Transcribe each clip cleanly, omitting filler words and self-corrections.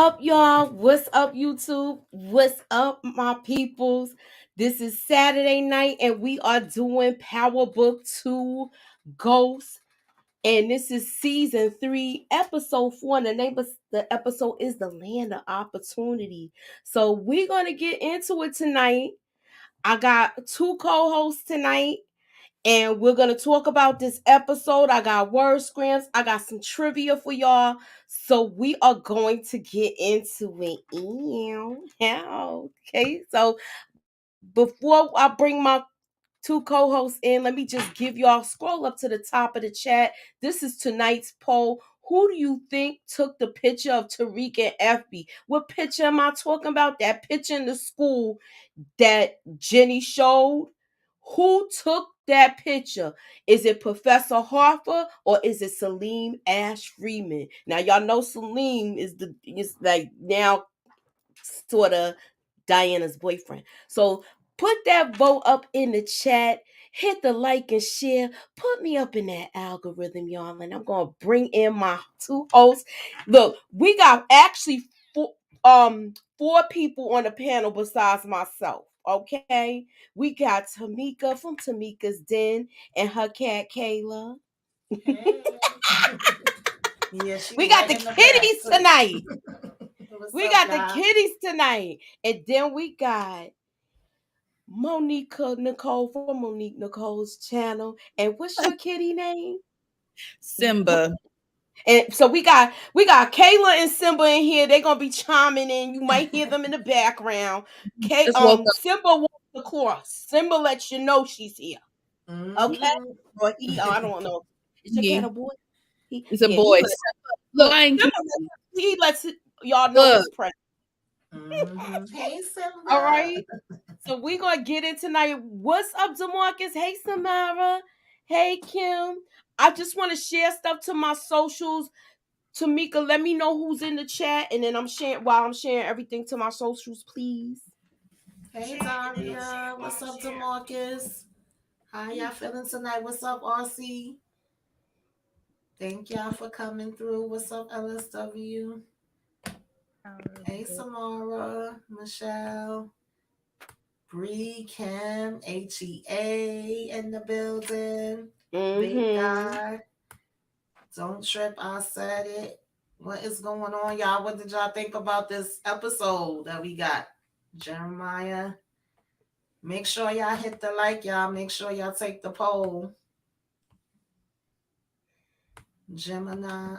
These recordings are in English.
up, y'all? What's up, YouTube? What's up, my peoples? This is Saturday night, and we are doing Power Book 2 Ghost. And this is season 3, episode 4. And the name of the episode is The Land of Opportunity. So we're going to get into it tonight. I got 2 co-hosts tonight. And we're going to talk about this episode. I got word scrams. I got some trivia for y'all. So we are going to get into it. Okay. So before I bring my 2 co-hosts in, let me just give y'all, scroll up to the top of the chat. This is tonight's poll. Who do you think took the picture of Tariq and FB? What picture am I talking about? That picture in the school that Jenny showed? Who took that picture? Is it Professor Harper or is it Salim Ash Freeman? Now y'all know Salim is like now sort of Diana's boyfriend. So put that vote up in the chat. Hit the like and share. Put me up in that algorithm, y'all. And I'm gonna bring in my 2 hosts. Look, we got actually 4 people on the panel besides myself. Okay, we got Tamika from Tamika's Den and her cat Kayla. Hey. We got the kitties tonight. We got the kitties tonight. And then we got Monica Nicole from Monique Nicole's channel. And what's your kitty name? Simba. And so we got Kayla and Simba in here. They're gonna be chiming in. You might hear them in the background. Simba walks across. Simba lets you know she's here. Okay? Or he, I don't know. Is your cat a boy? It's a boy. Look, he lets y'all know his presence. Hey, Simba. All right. So we're gonna get in tonight. What's up, DeMarcus? Hey, Samara. Hey, Kim. I just want to share stuff to my socials. Tamika, let me know who's in the chat, and then I'm sharing everything to my socials, please. Hey, Daria. What's up, DeMarcus? How y'all feeling tonight? What's up, RC? Thank y'all for coming through. What's up, LSW? Hey, Samara, Michelle, Bree, Kim, HEA in the building. Big guy. Don't trip, I said it. What is going on, y'all? What did y'all think about this episode that we got? Jeremiah. Make sure y'all hit the like, y'all. Make sure y'all take the poll. Gemini.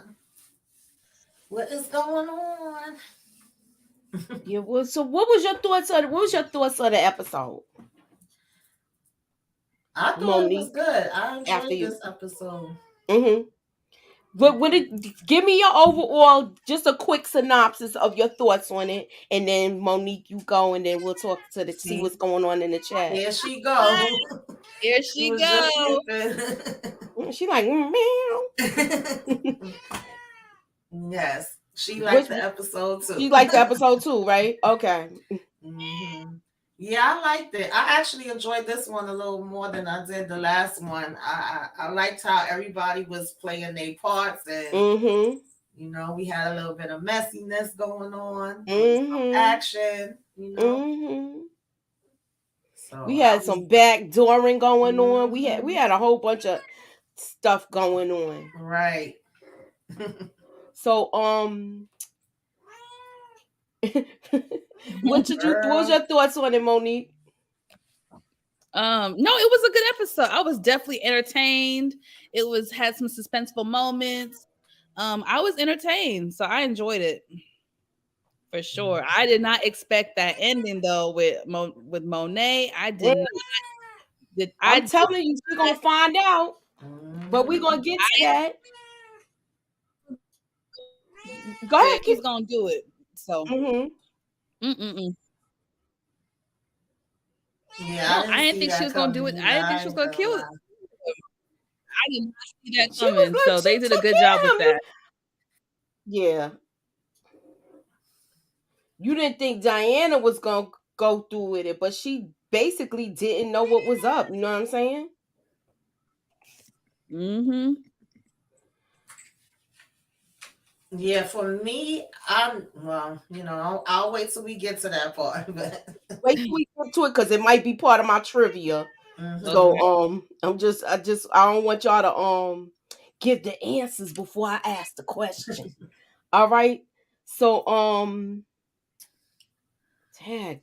What is going on? Yeah, well, so what was your thoughts on the episode? I thought it was good. I enjoyed this episode. But give me your overall, just a quick synopsis of your thoughts on it, and then Monique, you go, and then we'll talk to see what's going on in the chat. Here she go. Here she go. She like meow. Yes, she liked the episode too. She liked the episode too, right? Okay. Yeah, I liked it. I actually enjoyed this one a little more than I did the last one. I liked how everybody was playing their parts, and you know, we had a little bit of messiness going on, some action, you know. So we had some backdooring going on. We had a whole bunch of stuff going on. Right. So what was your thoughts on it, Monique? No, it was a good episode. I was definitely entertained. It had some suspenseful moments. I was entertained, so I enjoyed it for sure. I did not expect that ending though with Monet. I did not. I'm telling you, we're gonna find out, but we're gonna get to that. Go ahead, he's gonna do it. So. Yeah, I didn't think she was gonna do it. I didn't think she was gonna kill it. I did not see that coming. So they did a good job with that. Yeah. You didn't think Diana was gonna go through with it, but she basically didn't know what was up. You know what I'm saying? Yeah, for me, I'm well. I'll wait till we get to that part. But Wait till we get to it because it might be part of my trivia. hmm So Okay. I don't want y'all to give the answers before I ask the question. All right. So tag.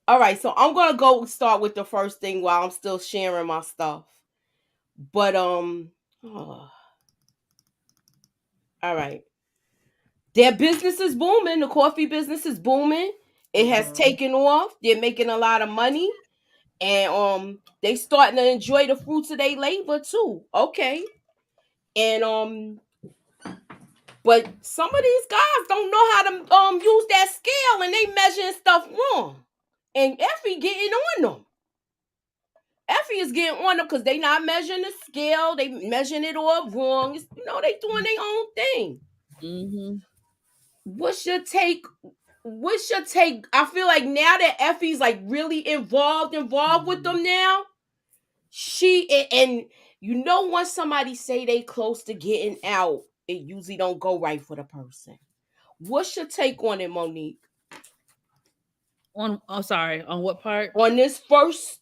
All right. So I'm gonna go start with the first thing while I'm still sharing my stuff. But oh, all right. Their business is booming. The coffee business is booming. It has hmm taken off. They're making a lot of money, and they starting to enjoy the fruits of their labor too. Okay, and but some of these guys don't know how to use that scale, and they measuring stuff wrong. And Effie getting on them. Effie is getting on them because they not measuring the scale. They measuring it all wrong. They doing their own thing. Mm-hmm. What's your take? What's your take? I feel like now that Effie's like really involved with them now. And once somebody say they close to getting out, it usually don't go right for the person. What's your take on it, Monique? On, oh, sorry. On what part? On this first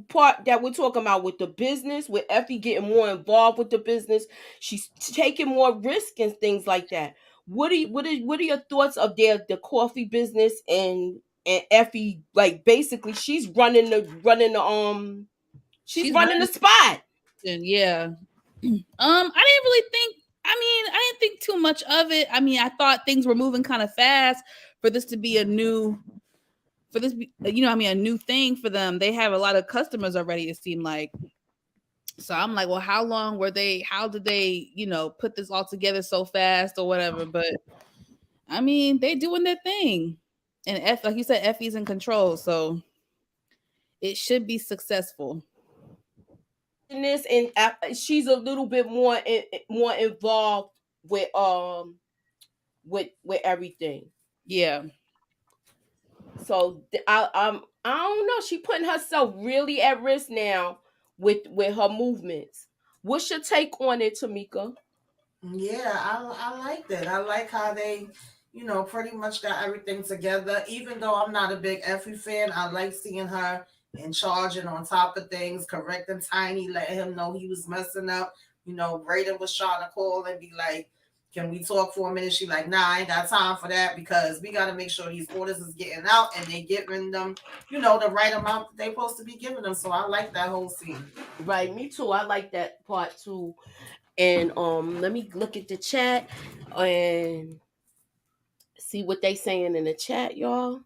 part that we're talking about with the business, with Effie getting more involved with the business, she's taking more risk and things like that. What are your thoughts of the coffee business and Effie, like basically she's She's running the running. spot. Yeah. I didn't really think. I didn't think too much of it. I mean, I thought things were moving kind of fast for this to be a new, for this, a new thing for them. They have a lot of customers already. It seemed like. So I'm like, well, how long were they? How did they, put this all together so fast or whatever? But I mean, they doing their thing, and like you said, Effie's in control, so it should be successful. In this, and she's a little bit more involved with with everything. Yeah. So I don't know. She putting herself really at risk now with her movements. What's your take on it, Tamika? Yeah, I like that. I like how they, pretty much got everything together. Even though I'm not a big Effie fan, I like seeing her in charge and on top of things, correcting Tiny, letting him know he was messing up. Brayden was trying to call and be like, "Can we talk for a minute?" She like, "Nah, I ain't got time for that because we got to make sure these orders is getting out and they giving them, the right amount that they supposed to be giving them." So I like that whole scene. Right, me too. I like that part too. And let me look at the chat and see what they saying in the chat, y'all.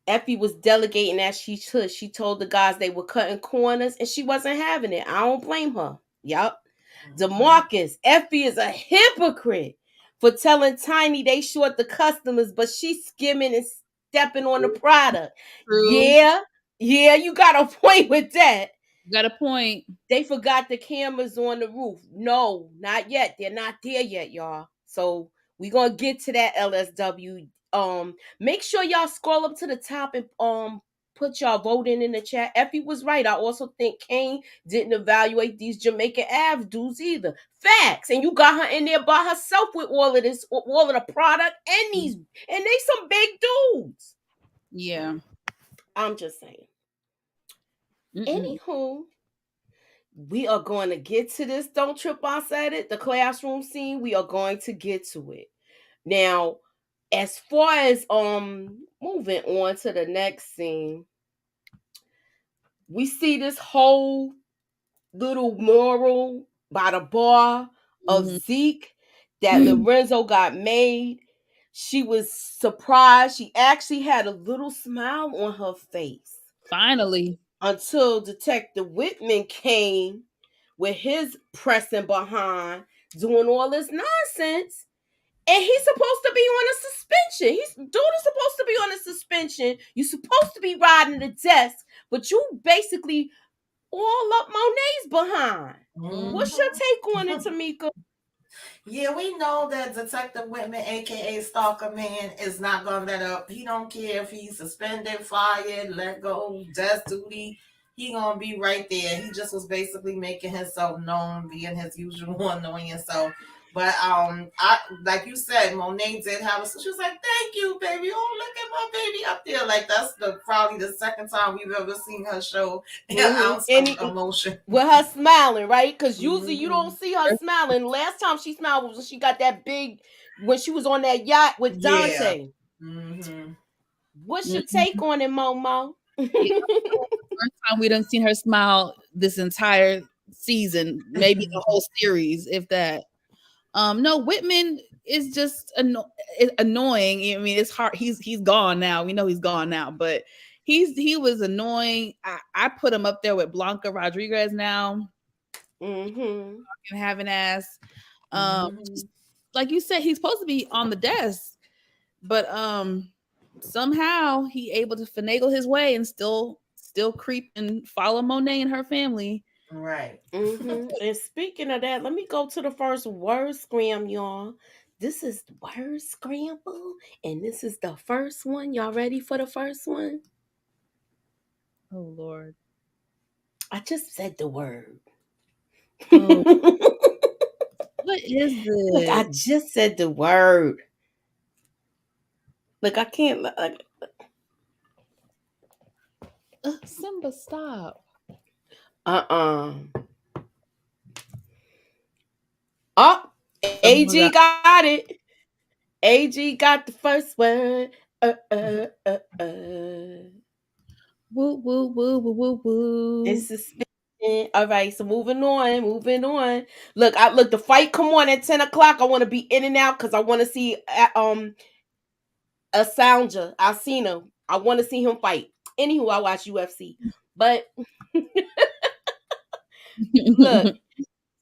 Effie was delegating as she should. She told the guys they were cutting corners and she wasn't having it. I don't blame her. Yup. hmm DeMarcus, Effie is a hypocrite for telling Tiny they short the customers, but she's skimming and stepping on the product. True. Yeah, you got a point with that. Got a point. They forgot the cameras on the roof. No, not yet. They're not there yet, y'all. So we gonna get to that LSW. Make sure y'all scroll up to the top and put y'all voting in the chat. Effie was right. I also think Kane didn't evaluate these Jamaican Ave dudes either. Facts. And you got her in there by herself with all of this, all of the product and they some big dudes. Yeah. I'm just saying. Mm-mm. Anywho, we are going to get to this. Don't trip, I said it. The classroom scene, we are going to get to it. Now, as far as moving on to the next scene, we see this whole little mural by the bar of Mm-hmm. Zeke that Lorenzo got made. She was surprised. She actually had a little smile on her face Finally. until Detective Whitman came with his pressing behind, doing all this nonsense. And he's supposed to be on a suspension. Dude is supposed to be on a suspension. You're supposed to be riding the desk, but you basically all up Monet's behind. What's your take on it, hmm Tamika? Yeah, we know that Detective Whitman, aka Stalker Man, is not gonna let up. He don't care if he's suspended, fired, let go, desk duty. he gonna be right there. He just was basically making himself known, being his usual annoying self. But I like you said, Monet did have a. She was like, "Thank you, baby. Oh, look at my baby up there." Like that's probably the second time we've ever seen her show an ounce And of emotion. with her smiling, right? Because usually you don't Mm-hmm. see her smiling. Last time she smiled was when she got that big, when she was on that yacht with Yeah. Dante. Mm-hmm. What's your Mhm. take on it, Momo? Yeah, first time we done seen her smile this entire season, maybe the whole series, if that. No, Whitman is just annoying. I mean, it's hard. He's gone now. We know he's gone now, but he was annoying. I put him up there with Blanca Rodriguez now Mm-hmm. and having ass. Mm-hmm. Just like you said, he's supposed to be on the desk, but somehow he able to finagle his way and still creep and follow Monet and her family. Right. Mm-hmm. And speaking of that, let me go to the first word scram, y'all. This is the word scramble, and this is the first one. Y'all ready for the first one? Oh Lord. I just said the word. Oh, what is Look, I this? just said the word. Look, I can't. Like, Simba, stop. uh-uh. Oh, Simba AG got it. AG got the first word. Uh, uh, uh, uh. woo woo woo woo woo It's woo. suspicion. All right, so moving on, moving on. Look, I look the fight. Come on at 10 o'clock. I want to be in and out because I want to see a Sounder. I seen him. I want to see him fight. Anywho, I watch UFC, but look,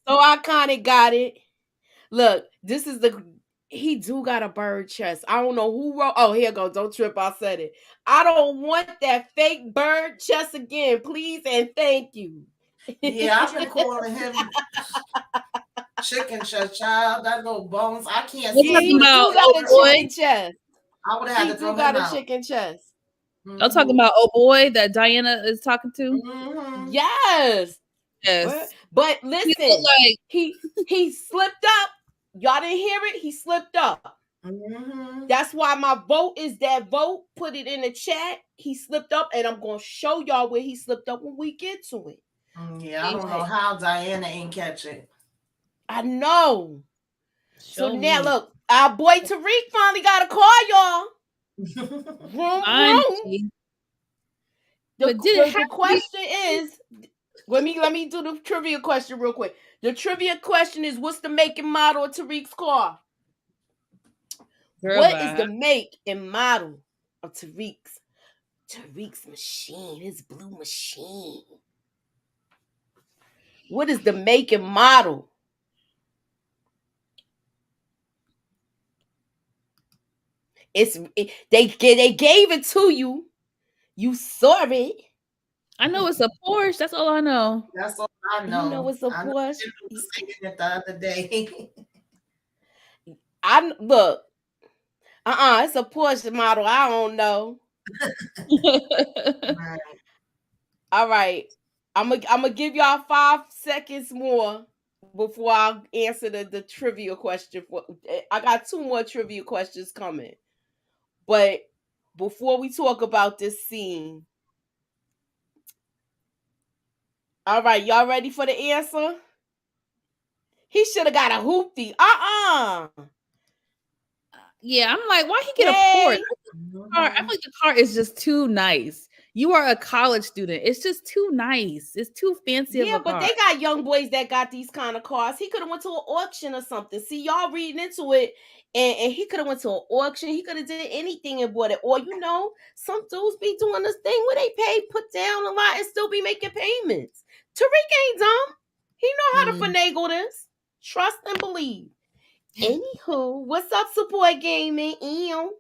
so I kind of got it. Look, this is the he do got a bird chest. I don't know who wrote. Oh, here go. Don't trip. I said it. I don't want that fake bird chest again, please and thank you. Yeah, I've been calling him chicken chest child. That little bones. I can't We're see talking He for about do six got oh a boy. months. chicken chest. I would have had He to throw do him got a out. chicken chest. I'm talking Mm-hmm. about oh boy that Diana is talking to. Mm-hmm. Yes. Yes. But He looked listen, like he slipped up. Y'all didn't hear it. He slipped up. Mm-hmm. That's why my vote is that vote. Put it in the chat. He slipped up, and I'm gonna show y'all where he slipped up when we get to it. Yeah, I don't know But how Diana ain't catch it. I know. So show now me. look, our boy Tariq finally got a call, y'all. Vroom vroom. Finally. The, But did it the, have the to be question is, let me do the trivia question real quick. The trivia question is, what's the make and model of Tariq's car? girl What is bye? the make and model of Tariq's machine? His blue machine. What is the make and model? They gave it to you. You saw it. I know it's a Porsche. That's all I know. That's all I You know know. it's a I know Porsche. Kendall was saying it the other day. I look. It's a Porsche model. I don't know. Right. All right. I'm gonna give y'all 5 seconds more before I answer the trivia question. I got two more trivia questions coming. But before we talk about this scene, all right, y'all ready for the answer? He should have got a hoopty. Yeah, I'm like, why he get a Porsche? Hey. I feel Mm-hmm. like the car is just too nice. You are a college student. It's just too nice. It's too fancy of Yeah, a but car. they got young boys that got these kind of cars. He could have went to an auction or something. See, y'all reading into it, and he could have went to an auction. He could have did anything and bought it. Or some dudes be doing this thing where they put down a lot and still be making payments. Tariq ain't dumb. He know how to Mm. finagle this. Trust and believe. Anywho, what's up, support gaming? Ew.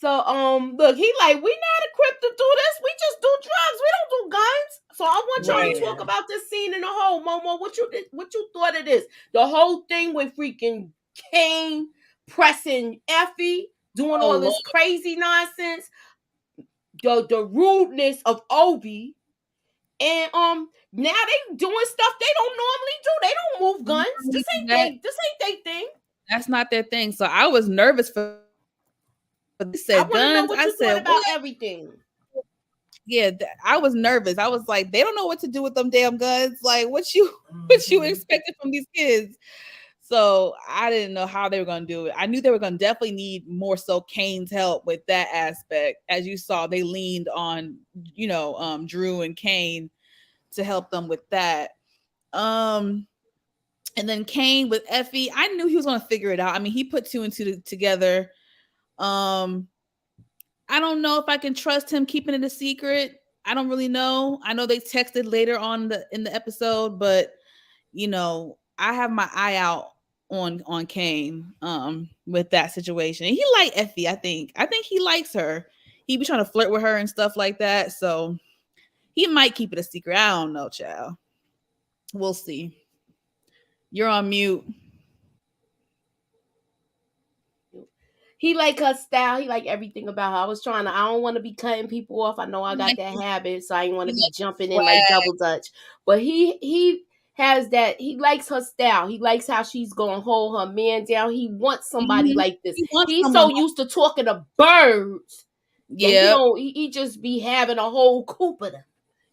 So look, he like, we not equipped to do this. We just do drugs. We don't do guns. So I want y'all to Right. talk Yeah. about this scene in the whole. Momo, what you thought of this? The whole thing with freaking Kane pressing Effie, doing Oh all Lord. this crazy nonsense. the rudeness of Obi. And now they doing stuff they don't normally do. They don't move They guns. normally do that. This ain't they thing. That's not their thing. So I was nervous for them. They I said want to know guns. what I you thought said about what? everything. Yeah, I was nervous. I was like, they don't know what to do with them damn guns. Like, what you Mhm. expected from these kids? So I didn't know how they were going to do it. I knew they were going to definitely need more so Kane's help with that aspect. As you saw, they leaned on Drew and Kane to help them with that. And then Kane with Effie, I knew he was going to figure it out. I mean, he put two and two together. Um, I don't know if I can trust him keeping it a secret. I don't really know. I know they texted later on in the episode, but I have my eye out on Kane with that situation. And he liked Effie, I think. I think he likes her. He be trying to flirt with her and stuff like that. So he might keep it a secret. I don't know, child. We'll see. You're on mute. He like her style. He like everything about her. I don't want to be cutting people off. I know I He got likes that habit, so I ain't want he to be likes jumping in like swag. double dutch. But he has that. He likes her style. He likes how she's gonna hold her man down. He wants somebody Mhm. like this. He wants He's someone so used to talking to birds that he yeah. don't. He just be having a whole coop of them.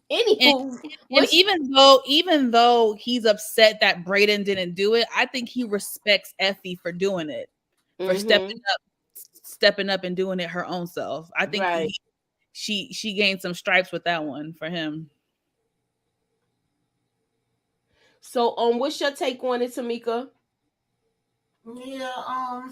And Anywho, and what's even though he's upset that Brayden didn't do it, I think he respects Effie for doing it, for mm-hmm. stepping up and doing it her own self. I think Right. she gained some stripes with that one for him. So what's your take on it, Tamika? Yeah,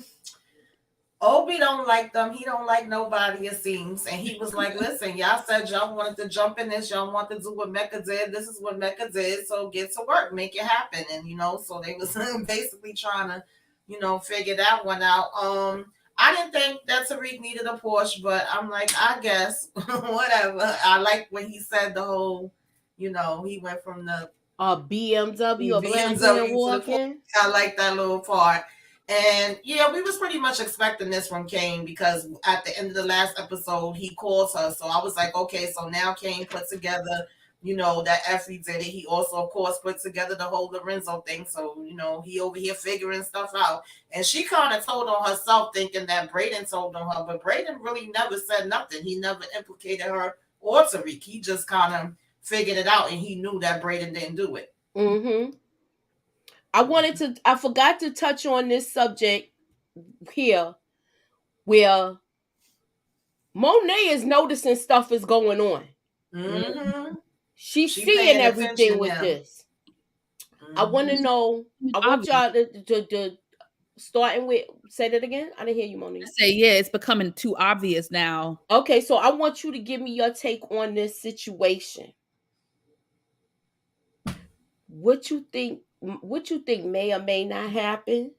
Obi don't like them. He don't like nobody, it seems. And he was like, listen, y'all said y'all wanted to jump in this. Y'all want to do what Mecca did. This is what Mecca did. So get to work. Make it happen. And, so they was basically trying to, figure that one out. I didn't think that Tariq needed a Porsche, but I'm like, I guess, whatever. I like when he said the whole, he went from the A BMW, a black man BMW to the Porsche. walking. I like that little part. And yeah, we was pretty much expecting this from Kane because at the end of the last episode, he calls her. So I was like, okay, so now Kane put together, that Effie did it. He also, of course, put together the whole Lorenzo thing. So, he over here figuring stuff out. And she kind of told on herself thinking that Brayden told on her, but Brayden really never said nothing. He never implicated her or Tariq. He just kind of figured it out and he knew that Brayden didn't do it. Mm-hmm. I forgot to touch on this subject here where Monet is noticing stuff is going on. Mm-hmm. She's She seeing paying everything attention with now. this. I want to Mm-hmm. know, I want Obvious. y'all to starting with, say that again. I didn't hear you, I Monique. say yeah, it's becoming too obvious now. Okay, so I want you to give me your take on this situation. What you think? What you think may or may not happen?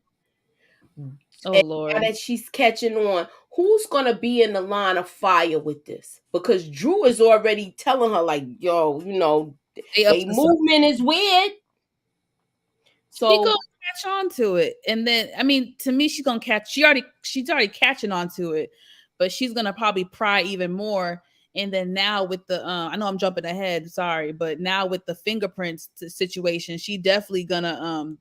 Oh And now Lord. that she's catching on, who's gonna be in the line of fire with this? Because Drew is already telling her, like, yo, They up they to something. movement is weird. She gonna So, catch on to it. And then I mean, to me, she's already catching on to it, but she's gonna probably pry even more. And then now with the I know I'm jumping ahead, sorry, but now with the fingerprints situation, she definitely gonna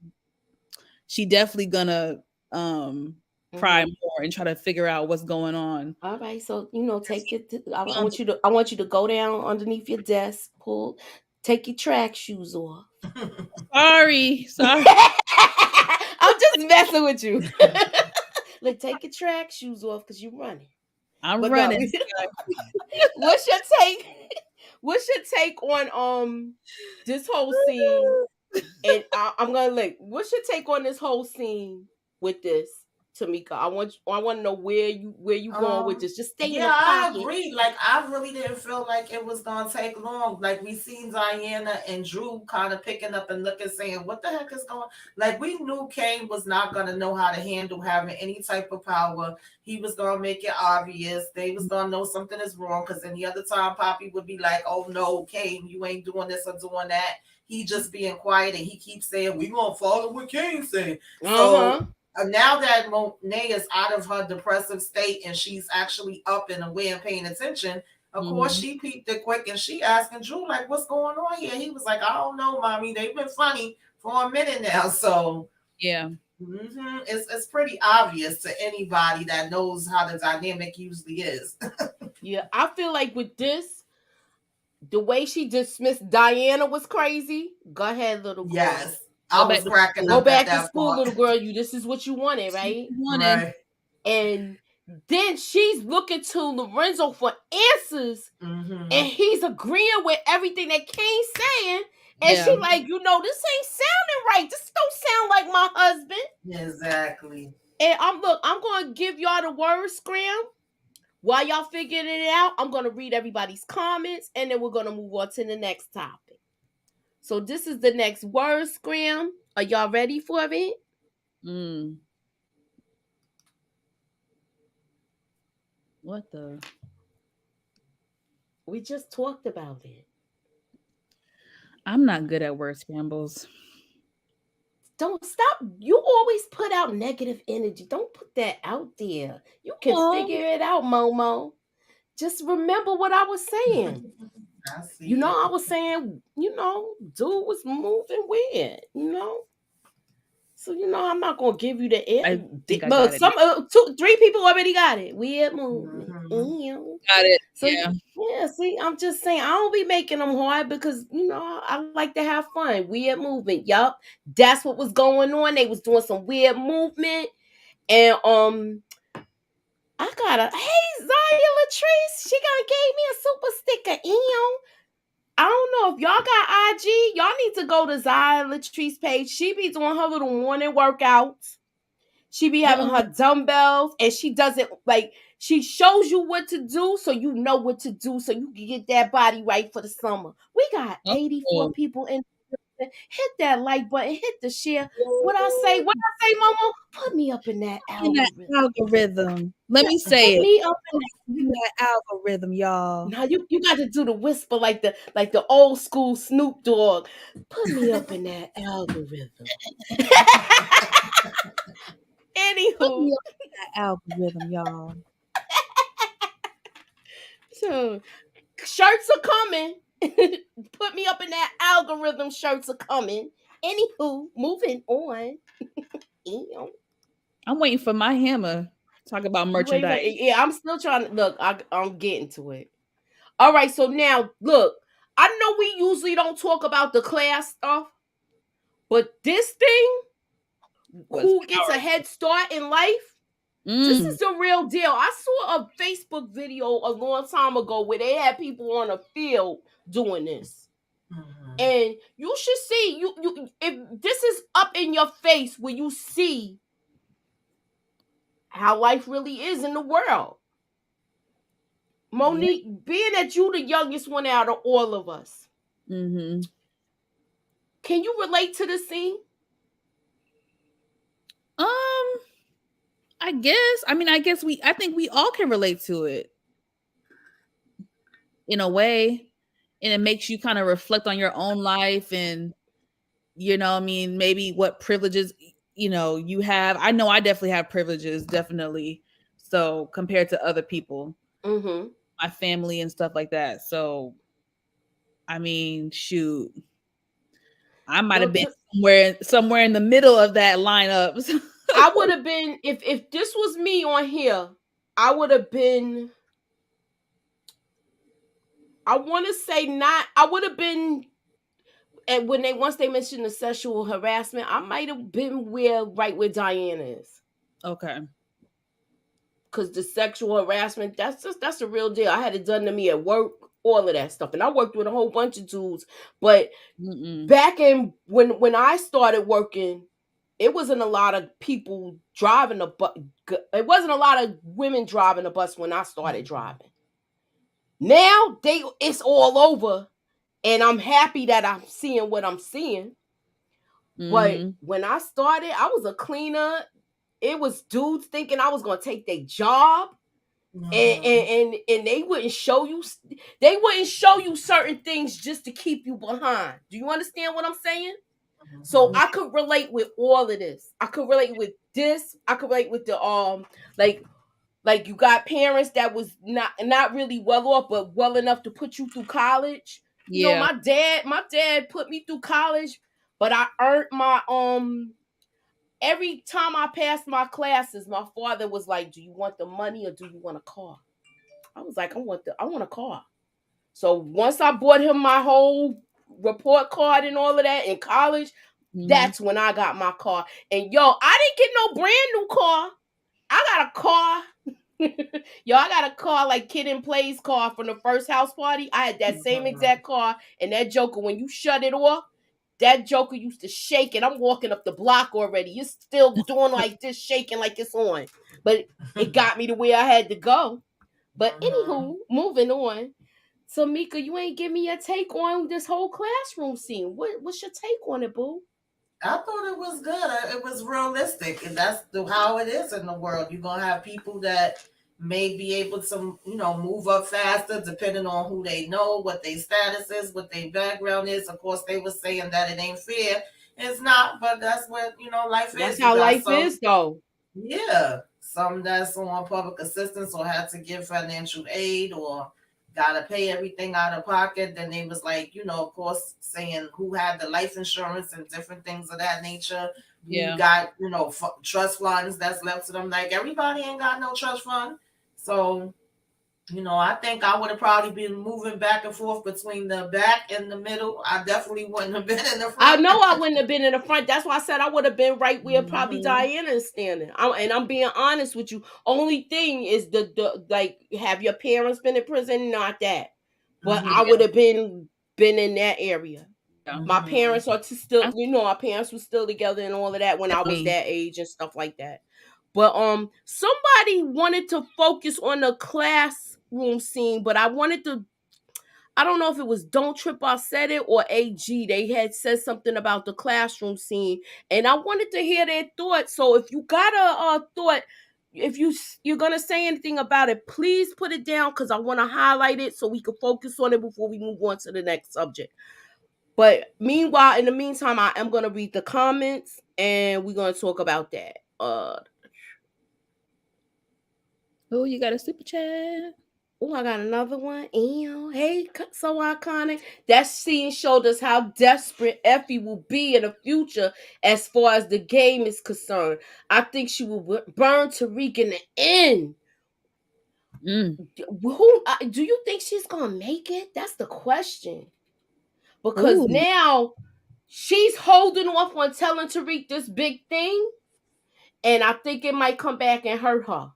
pry mhm. more and try to figure out what's going on. All right. So, take it. I want you to go down underneath your desk, take your track shoes off. Sorry. I'm just messing with you. Like, take your track shoes off because you're running. I'm But no, running. what's your take? What's your take on this whole scene? And I'm gonna like, what's your take on this whole scene with this, Tamika? I want to know where you going with Um, this. Just stay in yeah, the I pocket. agree. Like, I really didn't feel like it was gonna take long. Like, we seen Diana and Drew kind of picking up and looking, saying, "What the heck is going?" Like, we knew Kane was not gonna know how to handle having any type of power. He was gonna make it obvious. They was gonna know something is wrong because any other time, Poppy would be like, "Oh no, Kane, you ain't doing this or doing that." He just being quiet and he keeps saying, "We gonna follow what Kane saying." Uh So huh. now that Monet is out of her depressive state and she's actually up and aware and paying attention, Of course, Mm-hmm. she peeped it quick and she asking Drew, like, what's going on here? He was like, I don't know, mommy. They've been funny for a minute now. So Yeah. it's pretty obvious to anybody that knows how the dynamic usually is. Yeah, I feel like with this, the way she dismissed Diana was crazy. Go ahead, little girl. Yes. Go I back was to cracking Go school. up at back to that school, part. little girl. You this is what you wanted, right? Wanted. Right. And then she's looking to Lorenzo for answers, Mm-hmm. and he's agreeing with everything that Kane's saying. And she Yeah. like, this ain't sounding right. This don't sound like my husband. Exactly. And I'm gonna give y'all the word scram. While y'all figuring it out, I'm gonna read everybody's comments, and then we're gonna move on to the next topic. So this is the next word scram. Are y'all ready for it? Mm. What the? We just talked about it. I'm not good at word scrambles. Don't stop. You always put out negative energy. Don't put that out there. You can Oh, figure it out, Momo. Just remember what I was saying. I see it. I was saying, dude was moving weird. So I'm not gonna give you the air. I think I But got it now. some two, three people already got it. Weird movement. Mm-hmm. Ew. Got it. So Yeah. yeah, see, I'm just saying I don't be making them hard because I like to have fun. Weird movement. Yup, that's what was going on. They was doing some weird movement, and I got a hey Zaya Latrice. She gonna gave me a super sticker. Ew. I don't know if y'all got IG. Y'all need to go to Zaya Latrice page. She be doing her little morning workouts. She be having Uh-oh. her dumbbells, and she does it like she shows you what to do, so you know what to do, so you can get that body right for the summer. We got 84 Oh. people in. Hit that like button, hit the share. What I say, Momo? Put me up in that In that algorithm. algorithm. Let me say Put it. me up in In that algorithm, y'all. Now you got to do the whisper like the old school Snoop Dogg. Put me up in that algorithm. Put Anywho, me up in that algorithm, y'all. so shirts are coming. Put me up in that algorithm. Shirts are coming. Anywho, moving on. Ew. I'm waiting for my hammer. Talk about You ain't merchandise. yeah. I'm still trying to look. I'm getting to it. All right. So now look. I know we usually don't talk about the class stuff, but this thing, Was who gets a powerful. head start in life? This Mm. is the real deal. I saw a Facebook video a long time ago where they had people on a field doing this. Mm-hmm. And you should see you if this is up in your face where you see how life really is in the world. Yeah. Monique, being that you the youngest one out of all of us, Mm-hmm. can you relate to the scene? Um, I guess. I mean, I think we all can relate to it in a way. And it makes you kind of reflect on your own life and I mean, maybe what privileges you have. I know I definitely have privileges, definitely. So compared to other people, Mm-hmm. my family and stuff like that. So I mean, shoot, I might have Look, been somewhere in the middle of that lineup. I would have been if this was me on here, I would have been. I want to say not. I would have been. And when once they mentioned the sexual harassment, I might have been right where Diana is. Okay. Because the sexual harassment, that's the real deal. I had it done to me at work, all of that stuff. And I worked with a whole bunch of dudes. But Mm-mm. back in when I started working, it wasn't a lot of people driving a bus. It wasn't a lot of women driving a bus when I started driving. Now it's all over. And I'm happy that I'm seeing what I'm seeing. But Mm-hmm. when I started, I was a cleaner. It was dudes thinking I was gonna take their job, and Mm-hmm. and they wouldn't show you certain things just to keep you behind. Do you understand what I'm saying? So Mm-hmm. I could relate with all of this. I could relate with this. I could relate with the like Like you got parents that was not really well off, but well enough to put you through college. You know, Yeah. my dad put me through college, but I earned my every time I passed my classes, my father was like, "Do you want the money or do you want a car?" I was like, I want a car." So once I bought him my whole report card and all of that in college, Mm-hmm. that's when I got my car. And yo, I didn't get no brand new car. I got a car. Yo, I got a car like Kid and Play's car from the first house party. I had that same exact car, and that joker, when you shut it off, that joker used to shake, and I'm walking up the block already. It's still doing like this, shaking like it's on. But it got me to where I had to go. But anywho, moving on. So Mika, you ain't give me your take on this whole classroom scene. What's your take on it, boo? I thought it was good. It was realistic, and that's how it is in the world. You're gonna have people that may be able to, move up faster, depending on who they know, what their status is, what their background is. Of course, they were saying that it ain't fair. It's not, but that's what life That's is. You how got life some, is, though. yeah, some that's on public assistance or had to give financial aid or gotta pay everything out of pocket. Then they was like, of course, saying who had the life insurance and different things of that nature. Who Yeah. got trust funds that's left to them? Like everybody ain't got no trust fund, so I think I would have probably been moving back and forth between the back and the middle. I definitely wouldn't have been in the I front. know I wouldn't have been in the front. That's why I said I would have been right where probably Hmm. Diana is standing. And I'm being honest with you. Only thing is the like, have your parents been in prison? Not that, but Hmm. I would have been in that area. Yeah. My Hmm. parents are still, I our parents were still together and all of that when I was definitely. that age and stuff like that. But somebody wanted to focus on the classroom scene, but I don't know if it was Don't Trip I Said It or AG. They had said something about the classroom scene, and I wanted to hear their thoughts. So if you got a thought, if you're gonna say anything about it, please put it down because I want to highlight it so we can focus on it before we move on to the next subject. But meanwhile, in the meantime, I am gonna read the comments and we're gonna talk about that. Oh, you got a super chat. Oh, I got another one. Ew, hey, so iconic. That scene showed us how desperate Effie will be in the future as far as the game is concerned. I think she will burn Tariq in the end. Mm. Do you think she's gonna make it? That's the question. Because Ooh. now she's holding off on telling Tariq this big thing, and I think it might come back and hurt her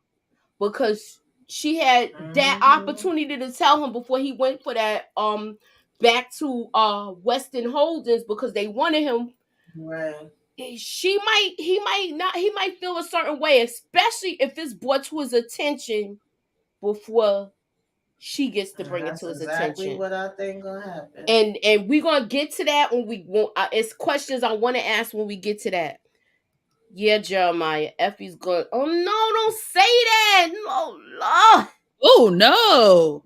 because she had that Hmm. opportunity to tell him before he went for that back to Weston Holdings because they wanted him. Right. He might feel a certain way, especially if it's brought to his attention before she gets to And bring it that's to his exactly attention. what I think gonna happen. And we're gonna get to that it's questions I want to ask when we get to that. Yeah, Jeremiah, Effie's good. Oh no, don't say that. No, Lord. Oh no.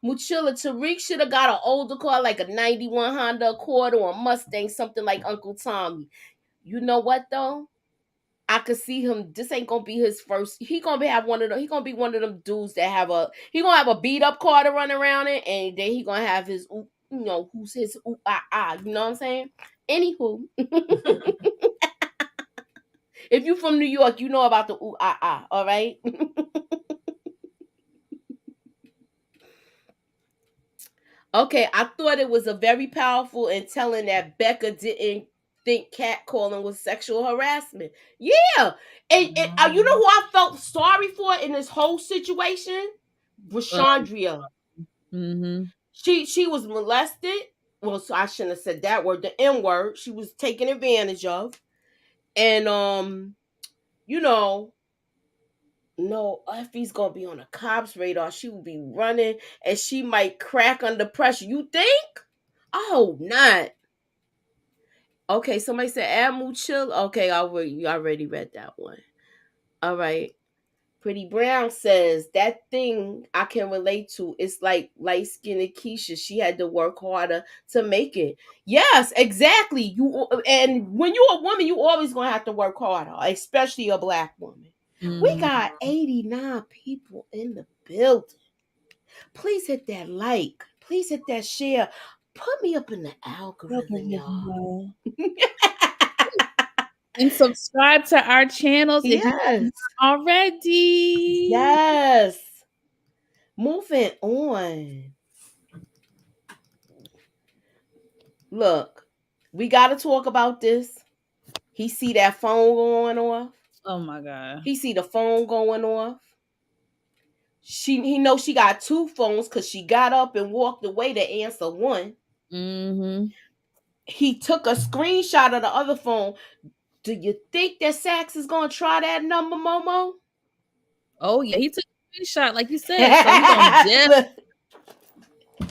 Muchilla, Tariq should have got an older car like a 91 Honda Accord or a Mustang, something like Uncle Tommy. You know what though? I could see him. This ain't gonna be his first. He gonna be one of them dudes that he gonna have a beat up car to run around in, and then he gonna have his who's his you know what I'm saying? Anywho, if you from New York, you know about the all right? Okay, I thought it was a very powerful and telling that Becca didn't think catcalling was sexual harassment. Yeah, and you know Hmm. who I felt sorry for in this whole situation? Um, Rashandria. mm-hmm. She was molested. Well, so I shouldn't have said that word. The N word. She was taken advantage of, and you know, no, Effie's gonna be on a cop's radar. She will be running, and she might crack under pressure. You think? Oh, not. Okay, somebody said Admiral Chill. Okay, you already read that one. All right. Pretty Brown says that thing I can relate to. It's like light skinned Keisha. She had to work harder to make it. Yes, exactly. And when you're a woman, you always gonna have to work harder, especially a black woman. We Mhm. got 89 people in the building. Please hit that like. Please hit that share. Put me up in the algorithm, y'all. And subscribe to our channels if you Yes. haven't already. Yes. Moving on. Look, we got to talk about this. He see that phone going off. Oh my god. He see the phone going off. He knows she got two phones because she got up and walked away to answer one. Mhm. He took a screenshot of the other phone. Do you think that Sax is gonna try that number, Momo? Oh yeah, he took a screenshot like you said. So Look,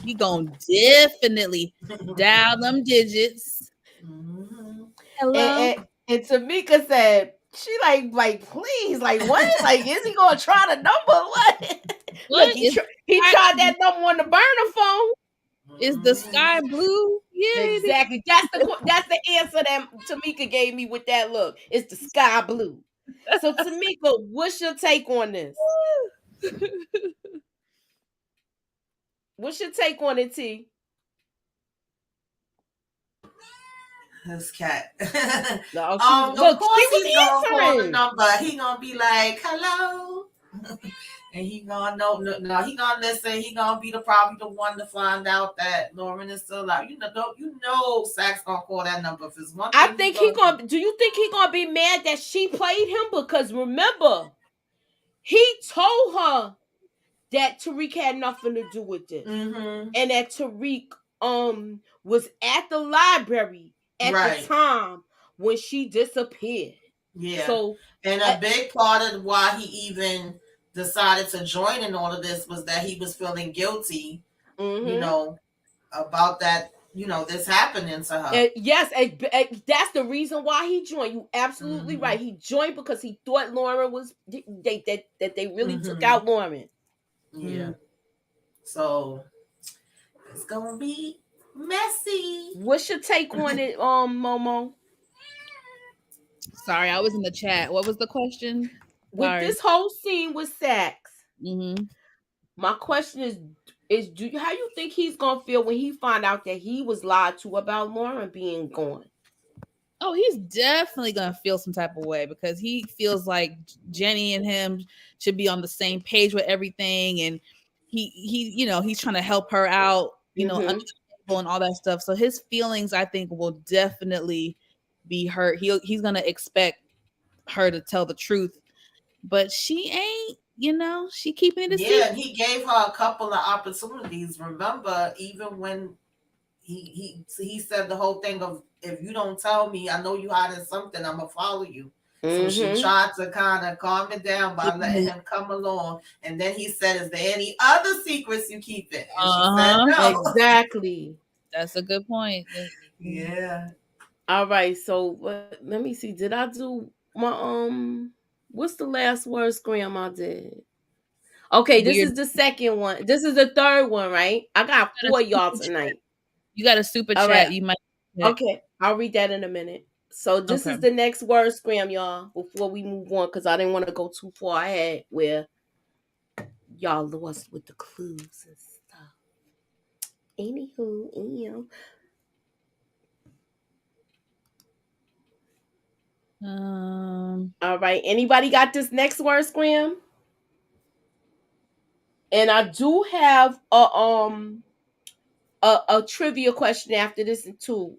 he gonna definitely dial them digits. Mm-hmm. and, Hello. and, and Tamika said, she like, please, like what? Like, is he gonna try the number? What? Look, What is he tried that number on the burner phone. the sky blue? Yeah, it is. Exactly. That's the answer that Tamika gave me with that look. It's the sky blue. So Tamika, what's your take on this? What's your take on it, T? This cat. No, Of course she was he's gonna call the answering. number. He gonna be like, "Hello," and he gonna know. No, he gonna listen. He gonna be probably the one to find out that Lauren is still out. Sax gonna call that number if it's one I thing he think he gonna do. gonna. Do you think he gonna be mad that she played him? Because remember, he told her that Tariq had nothing to do with this, Mm-hmm. and that Tariq was at the library at the Right. time when she disappeared. Yeah. So, And a big part of why he even decided to join in all of this was that he was feeling guilty, mm-hmm. about that, this happening to her. Yes, that's the reason why he joined. You absolutely Mm-hmm. right. He joined because he thought Lauren was that they really took Mm-hmm. out Lauren. Yeah. So it's gonna be messy. What's your take on it, Momo? Sorry, I was in the chat. What was the question? With Sorry. this whole scene with Sax, Mm-hmm. my question is how you think he's gonna feel when he find out that he was lied to about Lauren being gone? Oh, he's definitely gonna feel some type of way because he feels like Jenny and him should be on the same page with everything, and he's trying to help her out, under Mm-hmm. the table and all that stuff. So his feelings, I think, will definitely be hurt. He's gonna expect her to tell the truth, but she ain't. She keeping it a Yeah, secret. and he gave her a couple of opportunities. Remember, even when he said the whole thing of, if you don't tell me, I know you hiding something, I'm gonna follow you. So she Mm-hmm. tried to kind of calm it down by letting him come along. And then he said, "Is there any other secrets you keep it?" And she said, "No." Exactly. That's a good point. Yeah. All right. So let me see. Did I do my What's the last word scram I did? Okay, this Weird. is the second one. This is the third one, right? I got four y'all tonight. You got a super All right. chat. You might. Okay, I'll read that in a minute. So this Okay. is the next word scram, y'all. Before we move on, because I didn't want to go too far ahead where y'all lost with the clues and stuff. Anywho, all right. Anybody got this next word scram? And I do have a trivia question after this too.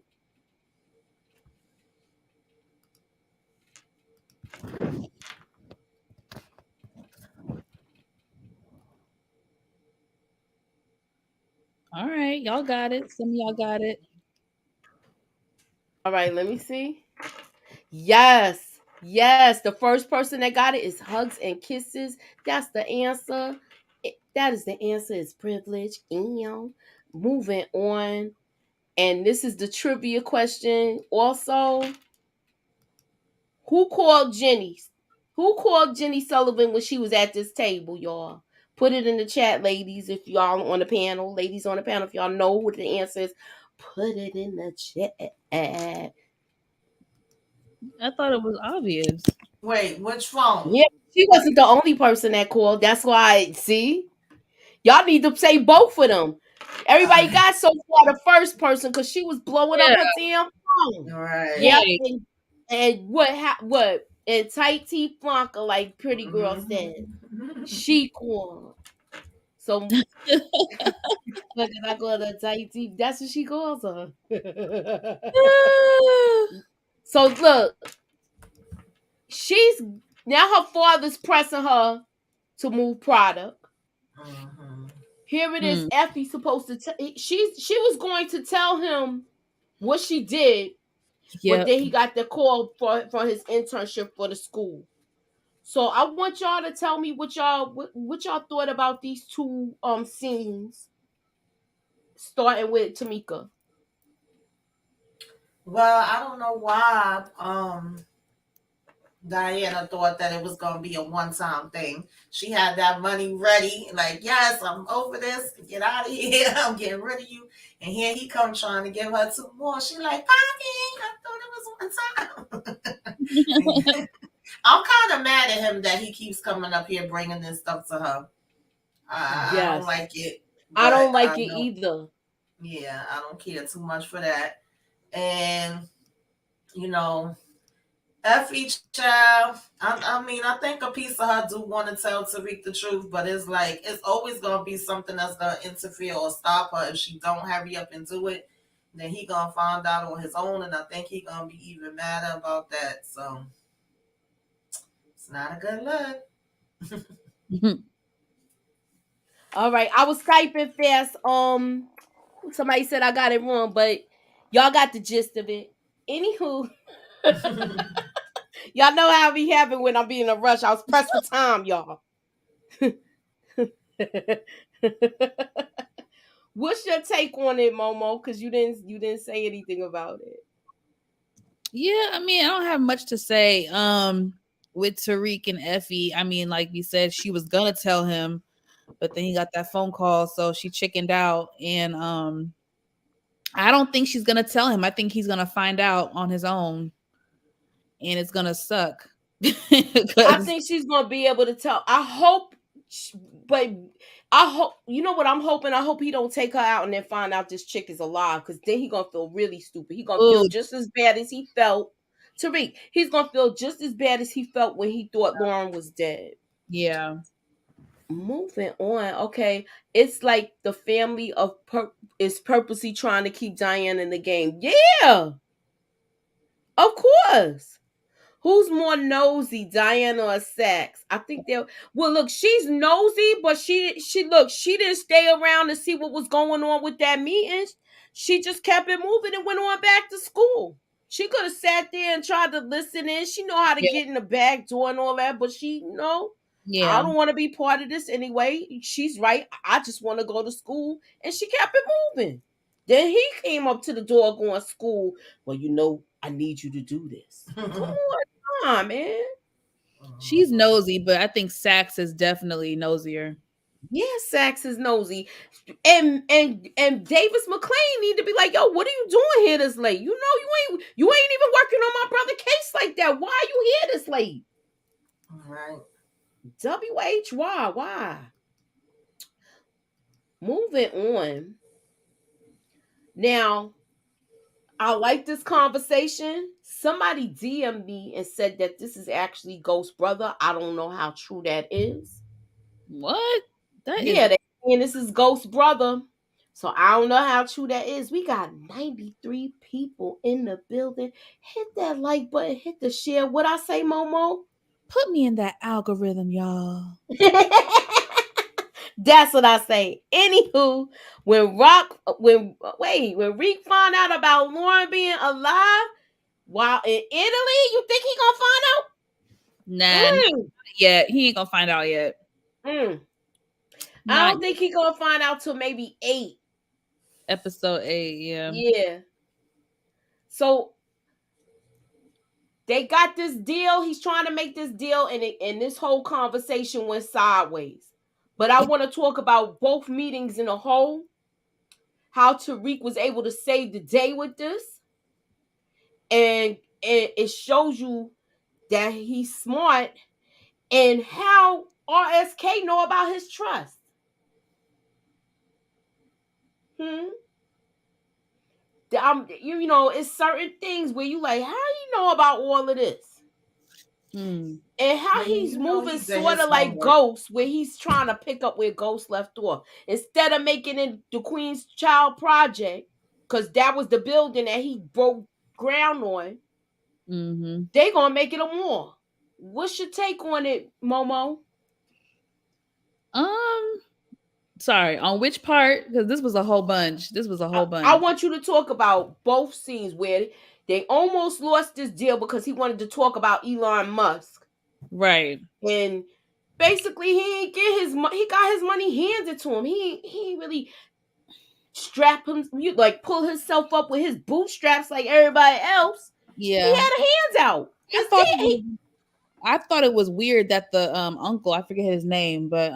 All right, y'all got it. Some of y'all got it. All right, let me see. Yes. Yes, the first person that got it is hugs and kisses. That's the answer. That is the answer. Is privilege. Moving on. And this is the trivia question. Also, who called Jenny? Who called Jenny Sullivan when she was at this table, y'all? Put it in the chat, ladies, if y'all on the panel. Ladies on the panel, if y'all know what the answer is, put it in the chat. I thought it was obvious. Wait, which phone? Yeah, She wasn't the only person that called. That's why, see, y'all need to say both of them. Everybody got so far the first person because she was blowing up Yeah, her damn phone. Right. Yep, right. and what? And tight T Flonka, like Pretty Girl said, she called. So look, I call her tight T. That's what she calls her. So look, she's now her father's pressing her to move product. Mhm. Here it is. Hmm. Effie's supposed to. She was going to tell him what she did, but Yep. then he got the call for his internship for the school. So I want y'all to tell me what y'all thought about these two scenes, starting with Tamika. Well, I don't know why Diana thought that it was gonna be a one-time thing. She had that money ready, like, yes, I'm over this. Get out of here. I'm getting rid of you. And here he comes trying to give her two more. She like, Poppy, I thought it was one time. I'm kind of mad at him that he keeps coming up here bringing this stuff to her. I don't Yes, like it, I but don't like I it know, either. yeah, I don't care too much for that. And you know, Effie child. I mean, I think a piece of her do want to tell Tariq the truth, but it's like it's always gonna be something that's gonna interfere or stop her if she don't hurry up and do it. Then he gonna find out on his own, and I think he gonna be even madder about that. So it's not a good look. All right, I was typing fast. Somebody said I got it wrong, but y'all got the gist of it. Anywho, y'all know how we have it when I'm being in a rush. I was pressed for time, y'all. What's your take on it, Momo? Because you didn't say anything about it. Yeah, I mean, I don't have much to say. With Tariq and Effie, I mean, like you said, she was gonna tell him, but then he got that phone call, so she chickened out. And I don't think she's gonna tell him. I think he's gonna find out on his own, and it's gonna suck. I Because think she's gonna be able to tell. I hope, but I hope you know what I'm hoping. I hope he don't take her out and then find out this chick is alive, because then he gonna feel really stupid. He gonna feel oh just as bad as he felt. Tariq, he's gonna feel just as bad as he felt when he thought Lauren was dead. yeah, Moving on, okay. It's like the family is purposely trying to keep Diane in the game. Yeah, of course. Who's more nosy, Diana or Sax? I think they'll. Well, look, she's nosy, but she didn't stay around to see what was going on with that meeting. She just kept it moving and went on back to school. She could have sat there and tried to listen in. She know how to yeah, get in the back door and all that, but I yeah. don't want to be part of this anyway. She's right. I just want to go to school, and she kept it moving. Then he came up to the door going, school. Well, I need you to do this. Come on, man. She's nosy, but I think Sax is definitely nosier. Yeah, Sax is nosy, and Davis McLean need to be like, yo, what are you doing here this late? You ain't even working on my brother case like that. Why are you here this late? Right. Why? Moving on. Now, I like this conversation. Somebody DM'd me and said that this is actually Ghost Brother. I don't know how true that is. What? That is Yeah, they saying this is Ghost Brother. So I don't know how true that is. We got 93 people in the building. Hit that like button, hit the share. What I say, Momo? put me in that algorithm, y'all. That's what I say. Anywho, when Reek found out about Lauren being alive while in Italy, you think he gonna find Nah, not out? yet. He ain't gonna find out yet. Mm. I Not don't yet. think he gonna find out till maybe 8. Episode 8. Yeah. Yeah. So they got this deal. He's trying to make this deal, and this whole conversation went sideways. But I want to talk about both meetings in a whole. How Tariq was able to save the day with this, and it shows you that he's smart And how RSK know about his trust? Hmm? You know, it's certain things where you like, how you know about all of this? And how I mean, he's you know, moving he did sort his of like homework. Ghost, where he's trying to pick up where Ghost left off. Instead of making it the Queen's Child Project, because that was the building that he broke ground on, they gonna make it a mall. What's your take on it, Momo? Um, Sorry, on which part? Because this was a whole bunch. This was a whole I bunch. want you to talk about both scenes where they almost lost this deal because he wanted to talk about Elon Musk. Right. And basically he ain't get his he got his money handed to him. He ain't really strap him, like pull himself up with his bootstraps like everybody else. He Yeah. had a hands out. I His thought dad, I thought it was weird that the uncle, I forget his name, but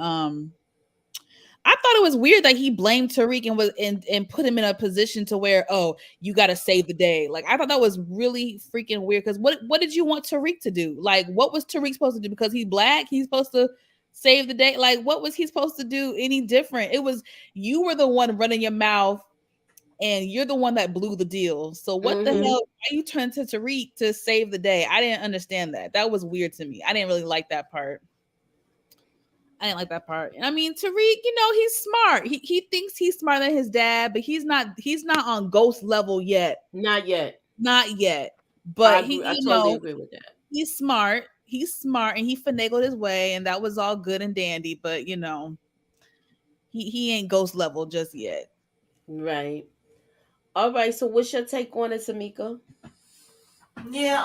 I thought it was weird that he blamed Tariq and was and put him in a position to where, oh, you got to save the day. Like I thought that was really freaking weird. Because what did you want Tariq to do? Like what was Tariq supposed to do? Because he's black, he's supposed to save the day. Like what was he supposed to do any different? It was, you were the one running your mouth, and you're the one that blew the deal. So what the hell? mm-hmm. Why you turned to Tariq to save the day? I didn't understand that. That was weird to me. I didn't really like that part. I didn't like that part. And I mean, Tariq, you know, he's smart. He thinks he's smarter than his dad, but he's not on Ghost level yet. Not yet. Not yet. I But agree. I you totally know, agree with that. he's smart. He's smart and he finagled his way, and that was all good and dandy, but you know, he ain't Ghost level just yet. Right. All right. So what's your take on it, Tamika? Yeah,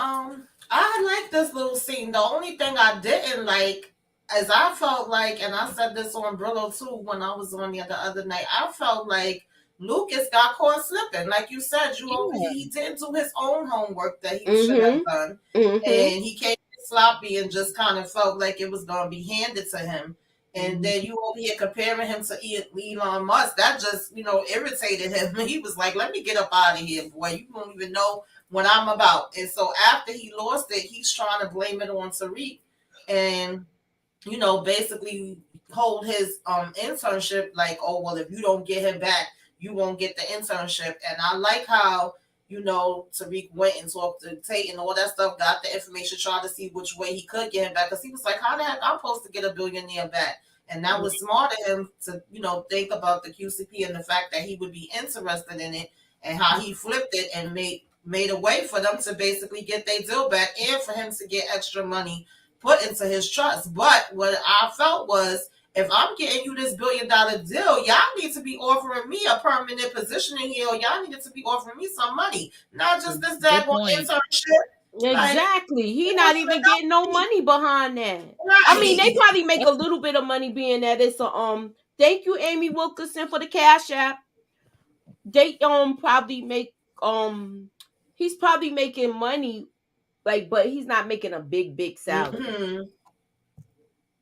I like this little scene. The only thing I didn't like is I felt like, and I said this on Brillo too when I was on the other night, I felt like Lucas got caught slipping. Like you said, Yeah. he didn't do his own homework that he should have Mm-hmm. done. Mm-hmm. And he came sloppy and just kind of felt like it was going to be handed to him. And then you over here comparing him to Elon Musk. That just, irritated him. He was like, let me get up out of here, boy. You don't even know what I'm about. And so after he lost it, he's trying to blame it on Tariq and, basically hold his internship like, oh, well, if you don't get him back, you won't get the internship. And I like how, Tariq went and talked to Tate and all that stuff, got the information, tried to see which way he could get him back. Because he was like, how the heck I'm supposed to get a billionaire back? And that was smart of him to, think about the QCP and the fact that he would be interested in it and how he flipped it and made a way for them to basically get their deal back and for him to get extra money put into his trust. But what I felt was, if I'm getting you this $1 billion deal, y'all need to be offering me a permanent position in here, or y'all needed to be offering me some money, not just this Good daggone point. internship. Like, Exactly. He it not wasn't even enough getting for no me. money behind that. I mean, they Right. probably make a little bit of money being that it's a thank you, Amy Wilkerson, for the cash app. They probably make he's probably making money, like, but he's not making a big salary. Mm-hmm.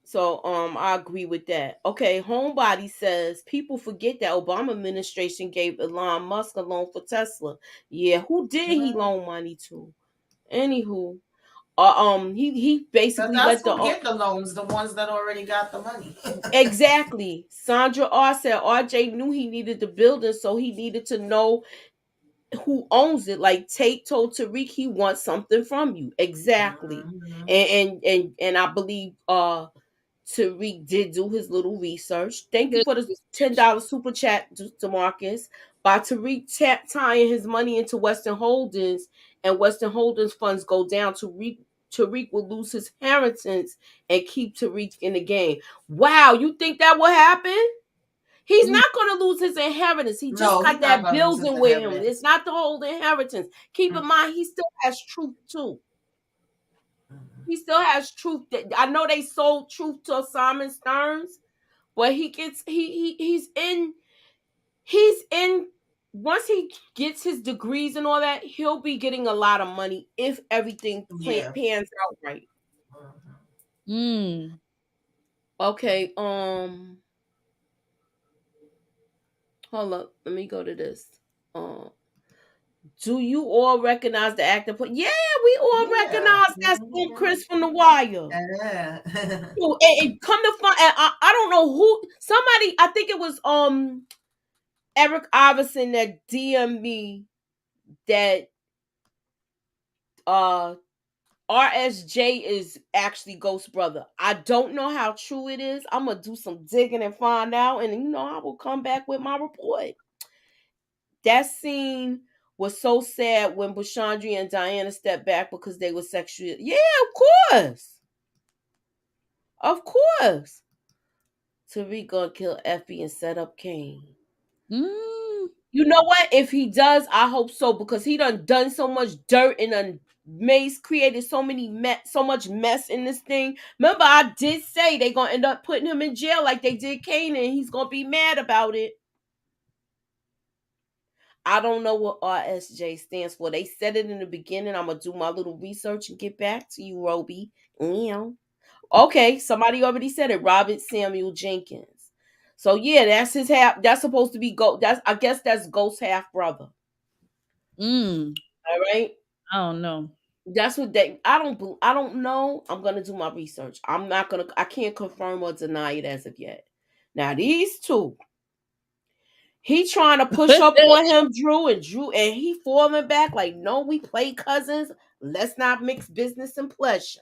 So I agree with that. Okay, Homebody says people forget that Obama administration gave Elon Musk a loan for Tesla. Yeah, who did he loan money to? Anywho, he But basically that's let the who get the loans, the ones that already got the money. exactly. Sandra R said RJ knew he needed the building, so he needed to know who owns it. Like Tate told Tariq he wants something from you. Exactly. Mm-hmm. And I believe Tariq did do his little research. Thank you for the $10 super chat to Marcus. By Tariq tying his money into Western Holdings and Western Holdings funds go down, Tariq will lose his inheritance and keep Tariq in the game. Wow, you think that will happen? He's not going to lose his inheritance. He just No, he's got not that going to lose his building with him. inheritance. It's not the whole inheritance. Keep in mind, he still has truth too. He still has truth. I know they sold truth to Simon Stearns, but he gets he's in once he gets his degrees and all that, he'll be getting a lot of money if everything Yeah. pans out right. Mm. Okay, hold up, let me go to this. Do you all recognize the actor? Yeah, we all Yeah. recognize that scene, Chris from The Wire. Yeah. And come to find, I don't know who. Somebody, I think it was Eric Iverson that DM'd me that uh RSJ is actually Ghost Brother. I don't know how true it is. I'm gonna do some digging and find out, and I will come back with my report. That scene was so sad when Bashandri and Diana stepped back because they were sexually. Yeah, of course. Tariq gonna kill Effie and set up Kane. Mm. You know what? If he does, I hope so because he done so much dirt and created so much mess in this thing. Remember, I did say they gonna end up putting him in jail like they did Kane, and he's gonna be mad about it. I don't know what RSJ stands for. They said it in the beginning. I'm gonna do my little research and get back to you, Roby. Yeah. Okay, somebody already said it. Robert Samuel Jenkins. So yeah, that's his half. That's supposed to be I guess that's Ghost's half brother. Mm. All right. I don't know. That's what they. I don't know. I'm gonna do my research. I'm not gonna. I can't confirm or deny it as of yet. Now these two, he trying to push up on him, Drew, and he falling back like, no, we play cousins. Let's not mix business and pleasure.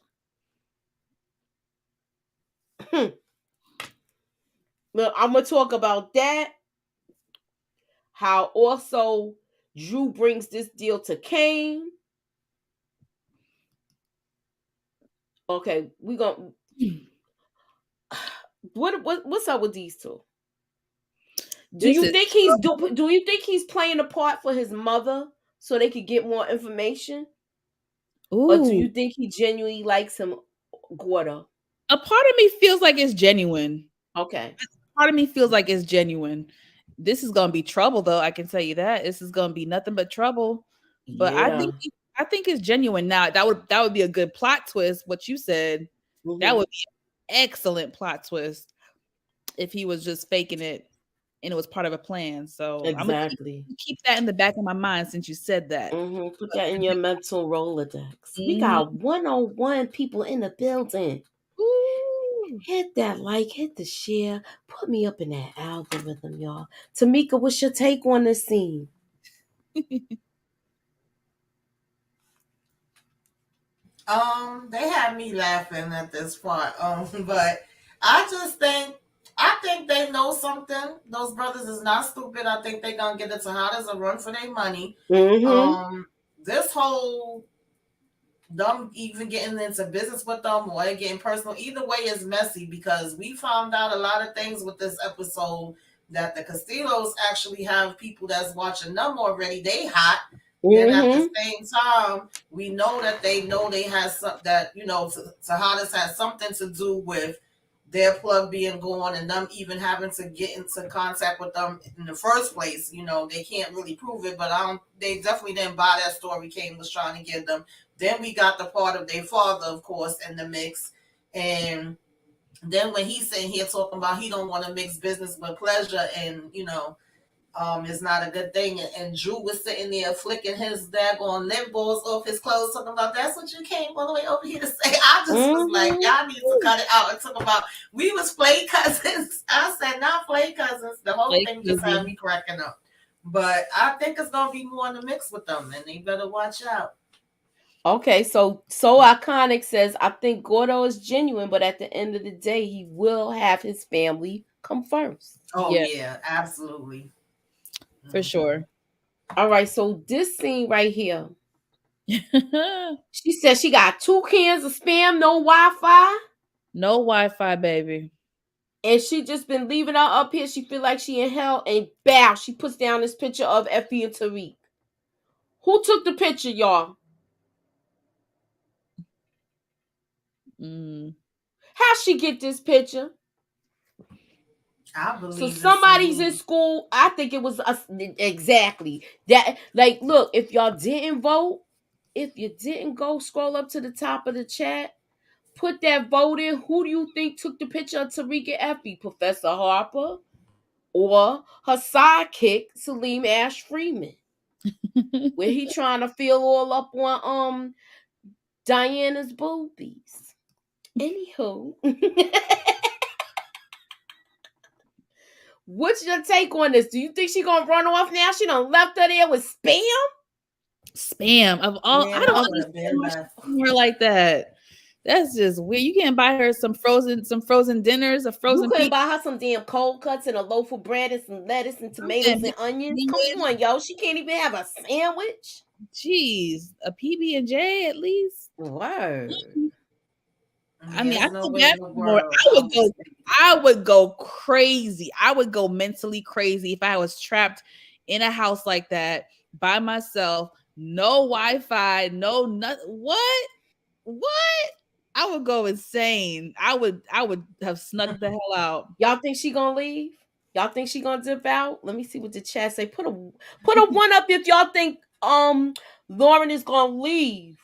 Look, I'm gonna talk about that. How also Drew brings this deal to Kane. Okay, we gonna what's up with these two? Do This you is think do you think he's playing a part for his mother so they could get more information? Or do ooh. you think he genuinely likes him, Gordo? A part of me feels like it's genuine. Okay. Part of me feels like it's genuine. This is gonna be trouble, though. I can tell you that this is gonna be nothing but trouble. But Yeah. I think it's genuine. Now that would be a good plot twist. What you said, that Hmm. would be an excellent plot twist if he was just faking it and it was part of a plan. So I'm gonna Exactly. keep that in the back of my mind since you said that. Put that in your mental Rolodex. We Mhm. got 101 people in the building. Ooh. Hit that like, hit the share, put me up in that algorithm, y'all. Tamika, what's your take on this scene? They had me laughing at this part. But I think they know something. Those brothers is not stupid. I think they gonna get it to how does a run for their money. Mm-hmm. This whole them even getting into business with them or getting personal, either way is messy because we found out a lot of things with this episode that the Castillos actually have people that's watching them already. They hot. Then at the Mm-hmm. same time, we know they had some that Tejadas has something to do with their plug being gone and them even having to get into contact with them in the first place. They can't really prove it, but they definitely didn't buy that story Kane was trying to give them. Then we got the part of their father, of course, in the mix. And then when he's sitting here talking about he don't want to mix business with pleasure and, it's not a good thing. And Drew was sitting there flicking his daggone lip balls off his clothes, talking about that's what you came all the way over here to say. I just was like, Mm-hmm. y'all need to cut it out and talk about we was play cousins. I said not play cousins. The whole Like, thing just had me cracking up. But I think it's gonna be more in the mix with them, and they better watch out. Okay, so iconic says I think Gordo is genuine, but at the end of the day, he will have his family come first. Oh yeah, yeah, absolutely. for sure. All right, so this scene right here, she says she got 2 cans of spam, no Wi-Fi, No Wi-Fi, baby. and she just been leaving her up here. She feel like she in hell, and bow, she puts down this picture of Effie and Tariq. Who took the picture, y'all? Mm. How she get this picture? I So believe it's a somebody's in move. school. I think it was us exactly that. Like, look, if y'all didn't vote, if you didn't go scroll up to the top of the chat, put that vote in. Who do you think took the picture of Tariq and Effie? Professor Harper or her sidekick, Salim Ash Freeman? where he trying to feel all up on Diana's boobies. Anywho. What's your take on this? Do you think she gonna run off now? She done left her there with Spam? Spam of all. Man, I don't I would have been understand left. her like that. That's just weird. You can't buy her some frozen dinners, a You frozen couldn't pizza. buy her some damn cold cuts and a loaf of bread and some lettuce and tomatoes and onions. Come on, yo. She can't even have a sandwich. Jeez, a PB and J at least. Word. I mean, I There's no feel way bad in the for more. world I would go crazy. I would go mentally crazy if I was trapped in a house like that by myself. No Wi-Fi, no nothing. What? I would go insane. I would have snuck the hell out. Y'all think she gonna leave? Y'all think she gonna dip out? Let me see what the chat say. Put a one up if y'all think Lauren is gonna leave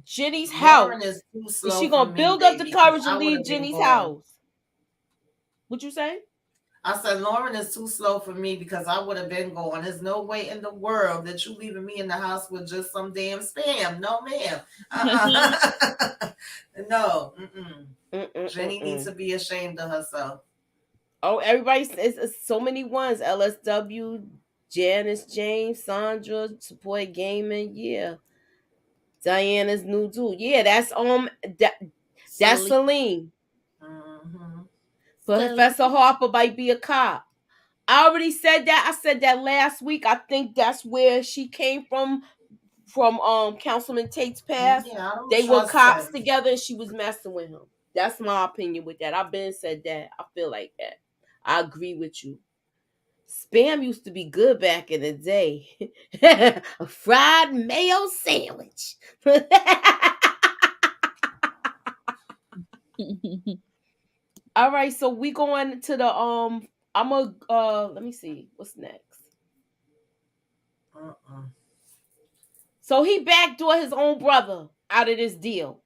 Jenny's Lauren house. is too slow. Is she gonna build up the courage to leave Jenny's house? What you say? I said Lauren is too slow for me because I would have been going. There's no way in the world that you leaving me in the house with just some damn Spam. No, ma'am. No. Jenny needs to be ashamed of herself. Oh, everybody says so many ones. LSW, Janice James, Sandra, Support Gaming, yeah. Diana's new dude. Yeah, that's that's Celine. Professor Harper might be a cop. I already said that. I said that last week. I think that's where she came from Councilman Tate's past. Yeah, they were cops together and she was messing with him. That's my opinion with that. I've been said that. I feel like that. I agree with you. Spam used to be good back in the day. A fried mayo sandwich. All right, so we going to the I'm a let me see what's next. So he backdoor his own brother out of this deal.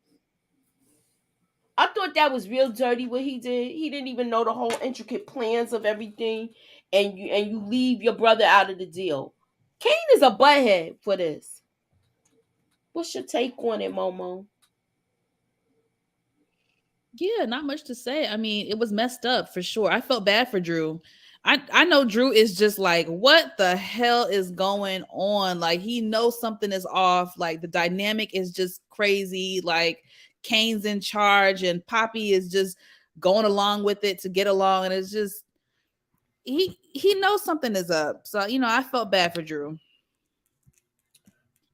I thought that was real dirty what he did. He didn't even know the whole intricate plans of everything, and you leave your brother out of the deal. Kane is a butthead for this. What's your take on it, Momo? Yeah, not much to say. I mean, it was messed up for sure. I felt bad for Drew. I know Drew is just like, what the hell is going on? Like, he knows something is off. Like, the dynamic is just crazy. Like, Kane's in charge and Poppy is just going along with it to get along. And it's just, he knows something is up. So, I felt bad for Drew.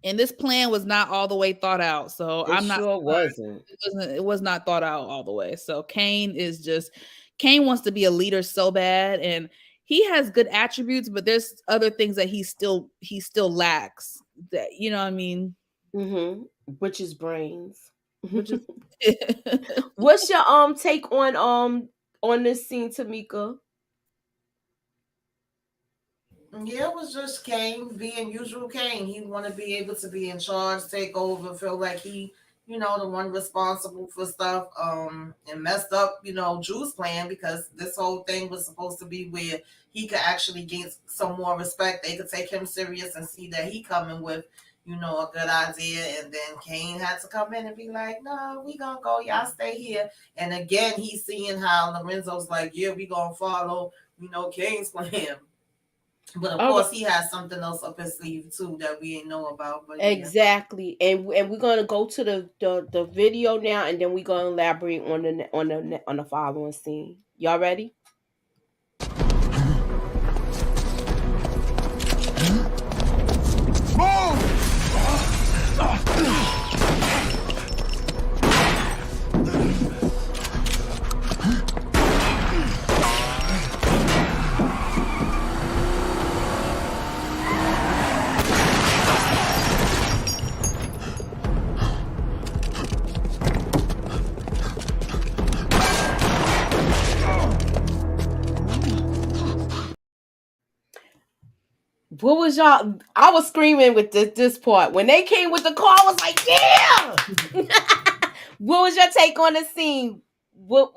And this plan was not all the way thought out. So I'm not sure wasn't. It was not thought out all the way. So Kane wants to be a leader so bad, and he has good attributes, but there's other things that he still lacks. That you know what I mean? Which is brains. What's your take on this scene, Tamika? Yeah, it was just Kane being usual Kane. He want to be able to be in charge, take over, feel like he, the one responsible for stuff, and messed up, Drew's plan, because this whole thing was supposed to be where he could actually get some more respect. They could take him serious and see that he coming with, a good idea. And then Kane had to come in and be like, no, we gonna go, y'all stay here. And again, he's seeing how Lorenzo's like, yeah, we gonna follow, Kane's plan. But of course, he has something else up his sleeve too that we ain't know about. But exactly, yeah. and we're gonna go to the video now, and then we're gonna elaborate on the following scene. Y'all ready? What was y'all? I was screaming with this part when they came with the car. I was like, "Yeah!" What was your take on the scene? What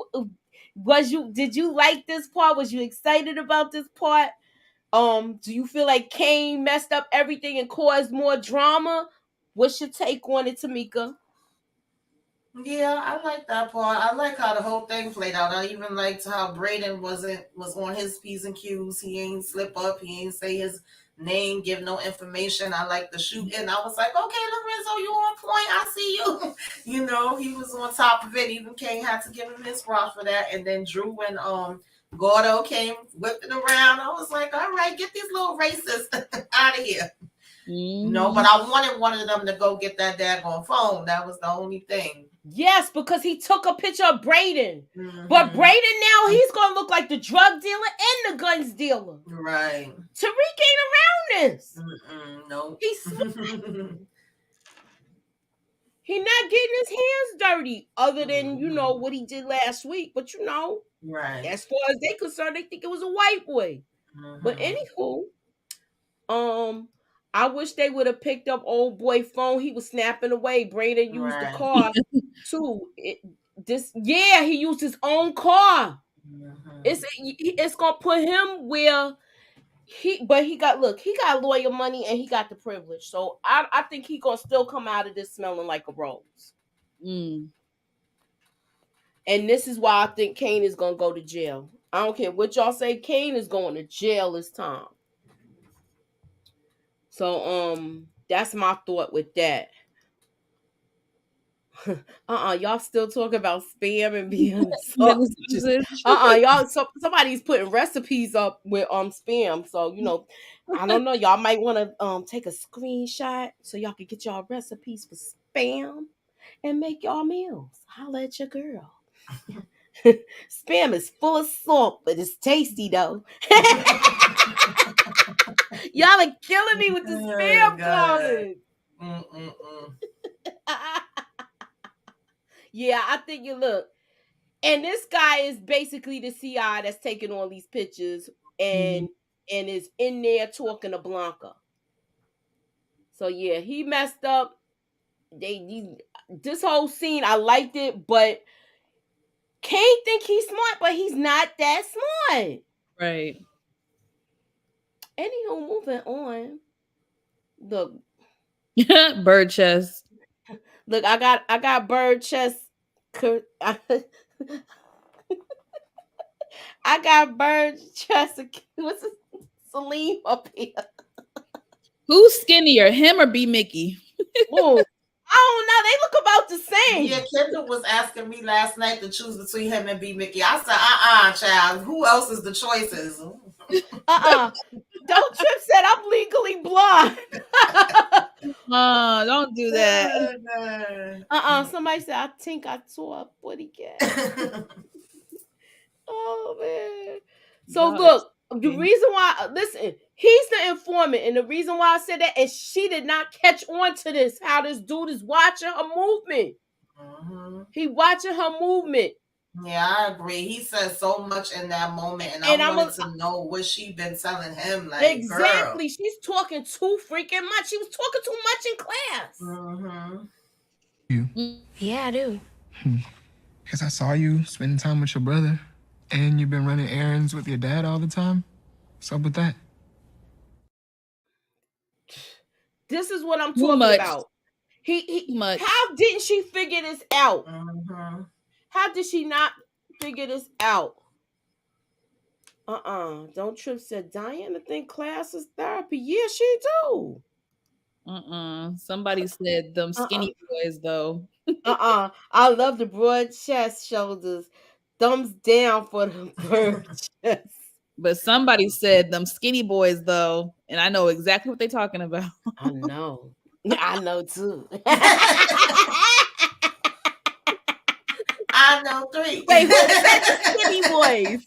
was you? Did you like this part? Was you excited about this part? Do you feel like Kane messed up everything and caused more drama? What's your take on it, Tamika? Yeah, I like that part. I like how the whole thing played out. I even liked how Braden was on his P's and Q's. He ain't slip up. He ain't say his name, give no information. I like the shooting. I was like, okay, Lorenzo, you on point. I see you. He was on top of it. Even Kane had to give him his props for that. And then Drew and Gordo came whipping around. I was like, all right, get these little racists out of here. No, but I wanted one of them to go get that daggone phone. That was the only thing. Yes, because he took a picture of Braden. Mm-hmm. But Braden now, he's going to look like the drug dealer and the guns dealer. Right. Tariq ain't around this. No. He's He's not getting his hands dirty other than, what he did last week. But, right. As far as they're concerned, they think it was a white boy. But anywho, I wish they would have picked up old boy phone. He was snapping away. Braden used the car too. He used his own car. It's gonna put him where he got lawyer money and he got the privilege. So I think he gonna still come out of this smelling like a rose. And this is why I think Kane is gonna go to jail. I don't care what y'all say. Kane is going to jail this time. So that's my thought with that. Y'all still talk about spam and being sausages. Y'all somebody's putting recipes up with spam. So I don't know. Y'all might want to take a screenshot so y'all can get y'all recipes for spam and make y'all meals. Holla at your girl. Spam is full of salt, but it's tasty though. Y'all are killing me with the spam comments. Yeah, I think you look. And this guy is basically the CI that's taking all these pictures and is in there talking to Blanca. So yeah, he messed up. This whole scene, I liked it, but Kane think he's smart, but he's not that smart. Right. Anywho, moving on. Look. Bird chest. Look, I got bird chest. I got bird chest. What's this? Salim up here. Who's skinnier, him or B Mickey? Oh, I don't know. They look about the same. Yeah, Kendall was asking me last night to choose between him and B Mickey. I said, child. Who else is the choices? Don't Trip said I'm legally blind. Don't do that. Somebody said I think I saw a booty cat. Oh man. So look, the reason why he's the informant, and the reason why I said that is she did not catch on to this. How this dude is watching her movement. He watching her movement. Yeah, I agree. He said so much in that moment, and I wanted to know what she been telling him. Like, exactly, girl. She's talking too freaking much. She was talking too much in class. You? Yeah, I do. Because I saw you spending time with your brother, and you've been running errands with your dad all the time. What's up with that? This is what I'm talking about. How didn't she figure this out? How did she not figure this out? Don't Trip said Diana think class is therapy. Yeah, she do. Somebody said them skinny boys though. I love the broad chest, shoulders, thumbs down for the bird chest. But somebody said them skinny boys though, and I know exactly what they're talking about. I know too. I know 3. Wait, who said the skinny boys?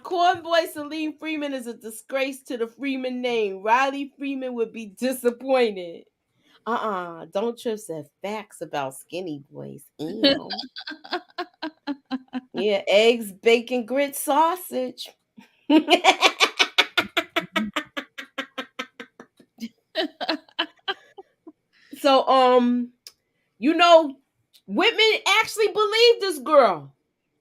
Corn boy Salim Freeman is a disgrace to the Freeman name. Riley Freeman would be disappointed. Don't Trip said facts about skinny boys. Yeah, eggs, bacon, grits, sausage. So, Whitman actually believed this girl.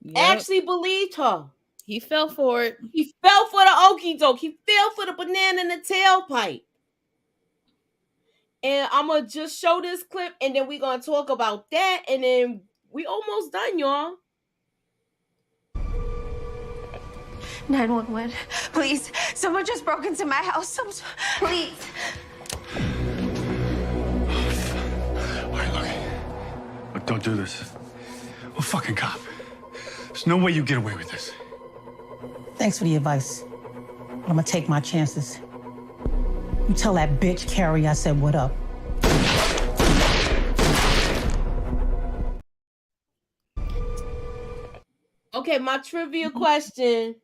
Yep. Actually believed her. He fell for it. He fell for the okie doke. He fell for the banana in the tailpipe. And I'm going to just show this clip, and then we're going to talk about that, and then we almost done, y'all. 911. Please. Someone just broke into my house. Please. All right, look, don't do this. I'm a fucking cop. There's no way you get away with this. Thanks for the advice. But I'm gonna take my chances. You tell that bitch Carrie I said what up. Okay, my trivia question.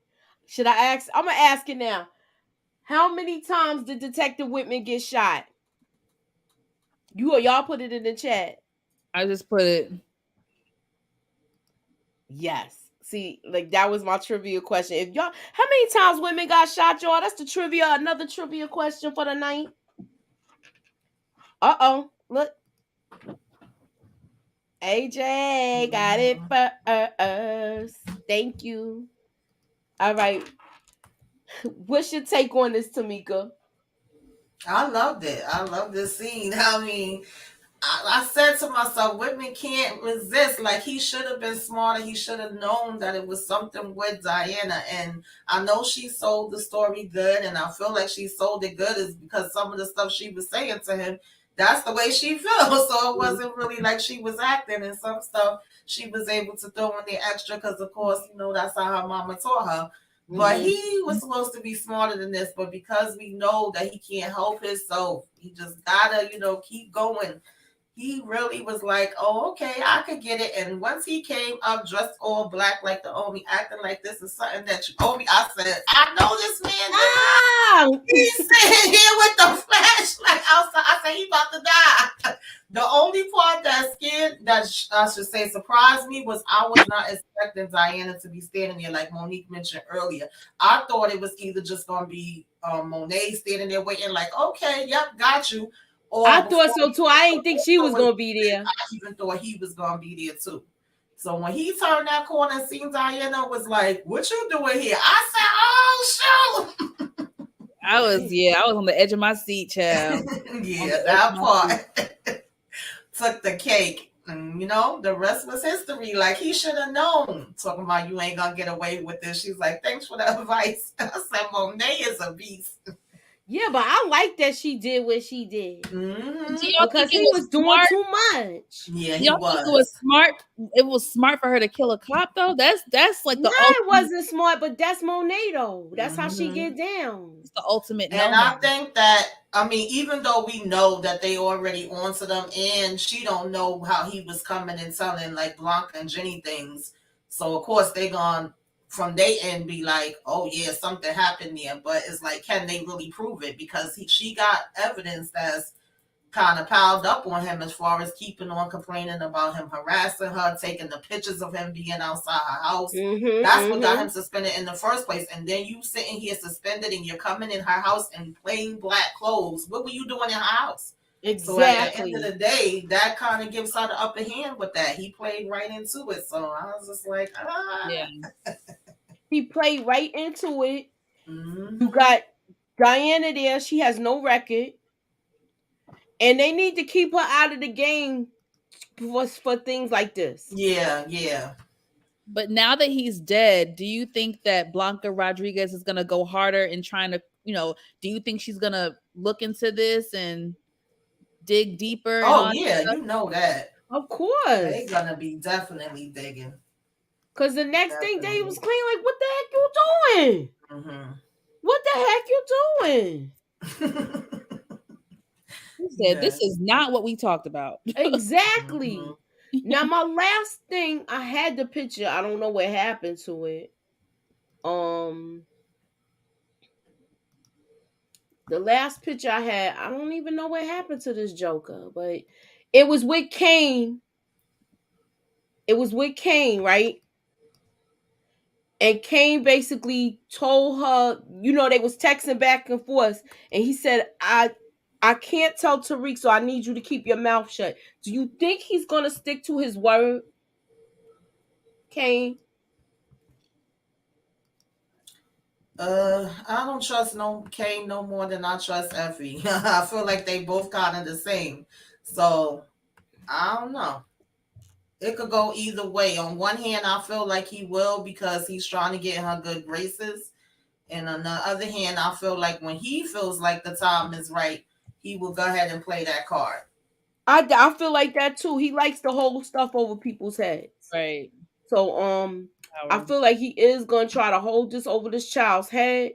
Should I ask? I'm going to ask it now. How many times did Detective Whitman get shot? Y'all put it in the chat. I just put it. Yes. See, like that was my trivia question. If y'all, how many times women got shot, y'all? That's the trivia. Another trivia question for the night. Look. AJ got it first. Thank you. All right. What's your take on this, Tamika? I loved it. I love this scene. I mean, I said to myself, Whitman can't resist. Like, he should have been smarter. He should have known that it was something with Diana. And I know she sold the story good, and I feel like she sold it good is because some of the stuff she was saying to him, that's the way she feels. So it wasn't really like she was acting, and some stuff she was able to throw in the extra because, of course, that's how her mama taught her. But he was supposed to be smarter than this. But because we know that he can't help himself, he just gotta, keep going. He really was like, oh, okay, I could get it. And once he came up dressed all black like the Omi, acting like this is something that you owe me, I said, I know this man. Wow. He's sitting here with the flashlight outside. I said, he about to die. The only part that scared, that I should say surprised me, was I was not expecting Diana to be standing there like Monique mentioned earlier. I thought it was either just going to be Monet standing there waiting like, okay, yep, got you. I thought so too. I didn't think she was gonna be there. I even thought he was gonna be there too. So when he turned that corner and seen Diana, was like, "What you doing here?" I said, "Oh shoot!" I was on the edge of my seat, child. Yeah, that part took the cake. And the rest was history. Like, he should have known. Talking about you ain't gonna get away with this. She's like, "Thanks for the advice." I said, "Monet is a beast." Yeah, but I like that she did what she did. Because he was doing too much. Yeah, he was. Think it was smart. It was smart for her to kill a cop, though. That's like the it wasn't smart, but that's Monet though. That's how she get down. It's the ultimate. And I think that, even though we know that they already onto them, and she don't know how he was coming and telling like Blanca and Jenny things, so of course they gone from their end be like, oh yeah, something happened there. But it's like, can they really prove it? Because she got evidence that's kind of piled up on him, as far as keeping on complaining about him harassing her, taking the pictures of him being outside her house. That's what got him suspended in the first place. And then you sitting here suspended, and you're coming in her house in plain black clothes. What were you doing in her house? Exactly. So at the end of the day, that kind of gives her the upper hand with that. He played right into it. So I was just like, Yeah. He played right into it. You got Diana there. She has no record. And they need to keep her out of the game for things like this. Yeah. But now that he's dead, do you think that Blanca Rodriguez is going to go harder in trying to, do you think she's going to look into this and dig deeper? Oh, yeah, you know that. Of course. They're going to be definitely digging. Because the next thing they was clean, like, what the heck you doing? What the heck you doing? He said, this is not what we talked about. Exactly. Now, my last thing, I had the picture. I don't know what happened to it. The last picture I had, I don't even know what happened to this Joker, but it was with Kane. It was with Kane, right? And Kane basically told her, they was texting back and forth, and he said, I can't tell Tariq, so I need you to keep your mouth shut. Do you think he's gonna stick to his word, Kane? I don't trust no Kane no more than I trust Effie. I feel like they both kind of the same. So I don't know. It could go either way. On one hand, I feel like he will because he's trying to get in her good graces. And on the other hand, I feel like when he feels like the time is right, he will go ahead and play that card. I feel like that too. He likes to hold stuff over people's heads. Right. So I Power. feel like he is gonna try to hold this over this child's head.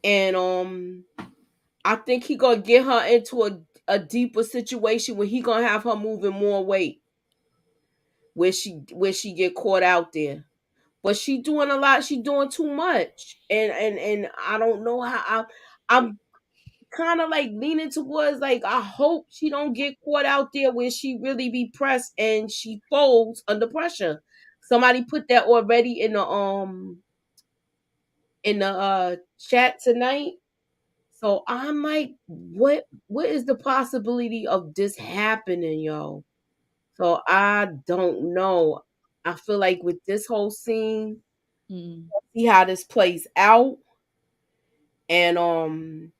And I think he gonna get her into a deeper situation where he gonna have her moving more weight where she get caught out there. But she doing a lot, she doing too much. And I don't know how I'm kind of like leaning towards like I hope she don't get caught out there where she really be pressed and she folds under pressure. Somebody put that already in the chat tonight. So I'm like, what is the possibility of this happening, yo? So I don't know. I feel like with this whole scene, Mm. see how this plays out. And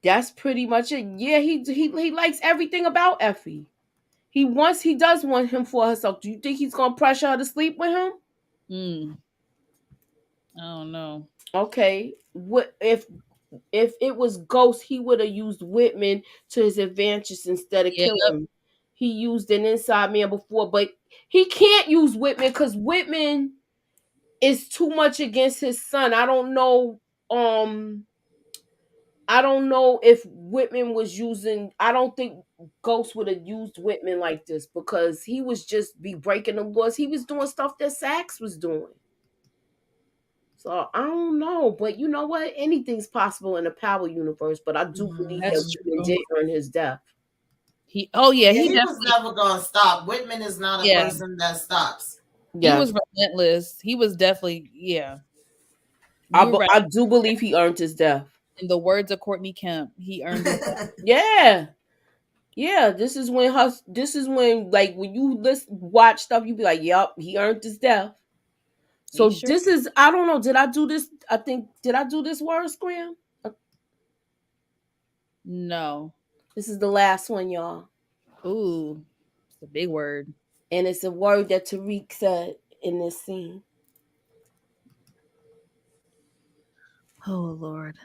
that's pretty much it. Yeah, he likes everything about Effie. He does want him for herself. Do you think he's gonna pressure her to sleep with him? Mm. I don't know. Okay. What if it was Ghost, he would have used Whitman to his advantage instead of Yeah. killing him. He used an inside man before, but he can't use Whitman because Whitman is too much against his son. Um I don't know if Whitman was using. I don't think Ghost would have used Whitman like this because he was just be breaking the laws. He was doing stuff that Sax was doing. So I don't know, but you know what? Anything's possible in the Power universe. But I do believe that That's Whitman true. did earn his death. Oh yeah, Yeah, he he was definitely, never gonna stop. Whitman is not a yeah, person that stops. he Yeah, was relentless. He was definitely, yeah. You're right. I do believe he earned his death. In the words of Courtney Kemp, he earned his death. Yeah, yeah. This is when like when you watch stuff, you be like, "Yup, he earned his death." He So sure. this is I don't know. Did I do this? I think did I do this word scram? No. This is the last one, y'all, Ooh, it's a big word. and it's a word that Tariq said in this scene. Oh Lord.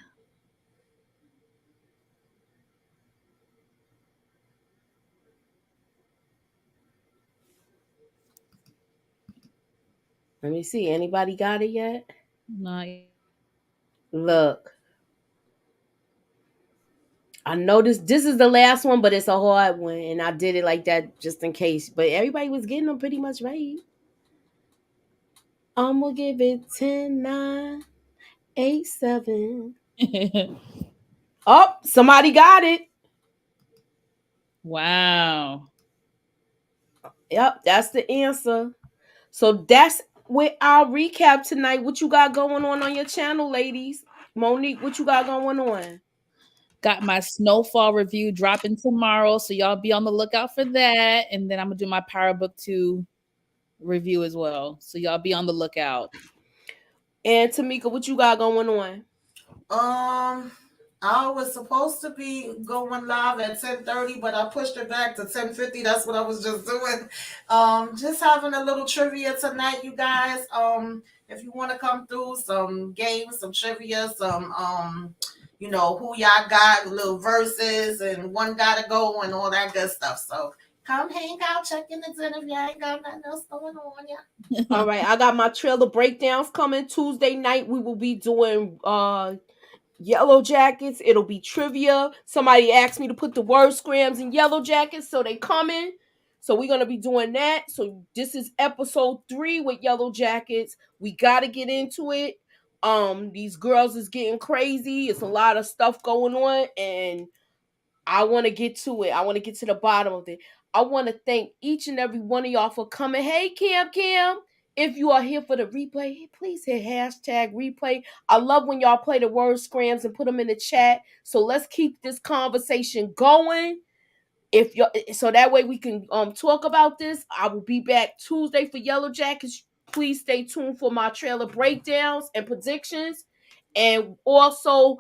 Let me see. Anybody got it yet? Not. Look, I know this is the last one, but it's a hard one, and I did it like that just in case. But everybody was getting them pretty much right. I'm gonna give it 10, 9, 8, 7. Oh, somebody got it. Wow. Yep, that's the answer. So that's with our recap tonight. What you got going on your channel, ladies? Monique, what you got going on? Got my Snowfall review dropping tomorrow, so y'all be on the lookout for that. And then I'm gonna do my Power Book 2 review as well. So y'all be on the lookout. And Tamika, what you got going on? I was supposed to be going live at 10:30, but I pushed it back to 10:50. That's what I was just doing. Just having a little trivia tonight, you guys. If you want to come through some games, some trivia, some who y'all got, little verses, and one gotta go, and all that good stuff. So come hang out, check in the den if y'all ain't got nothing else going on, yeah. All right, I got my trailer breakdowns coming Tuesday night. We will be doing Yellow Jackets. It'll be trivia. Somebody asked me to put the word scrams in Yellow Jackets, so they coming. So we're gonna be doing that. So this is episode 3 with Yellow Jackets. We gotta get into it. These girls is getting crazy. It's a lot of stuff going on, and I want to get to it. I want to get to the bottom of it. I want to thank each and every one of y'all for coming. Hey, Cam. If you are here for the replay, please hit hashtag replay. I love when y'all play the word scrams and put them in the chat. So let's keep this conversation going. If you so that way we can talk about this. I will be back Tuesday for Yellow Jackets. Please stay tuned for my trailer breakdowns and predictions. And also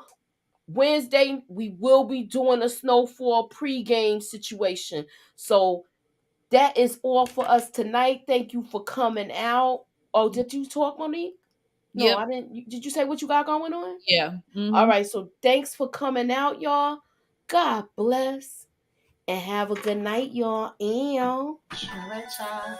Wednesday, we will be doing a snowfall pregame situation. So that is all for us tonight. Thank you for coming out. Oh, did you talk, Monique? No, Yep. I didn't. Did you say what you got going on? Yeah. All right. So thanks for coming out, y'all. God bless. And have a good night, y'all. All right, y'all.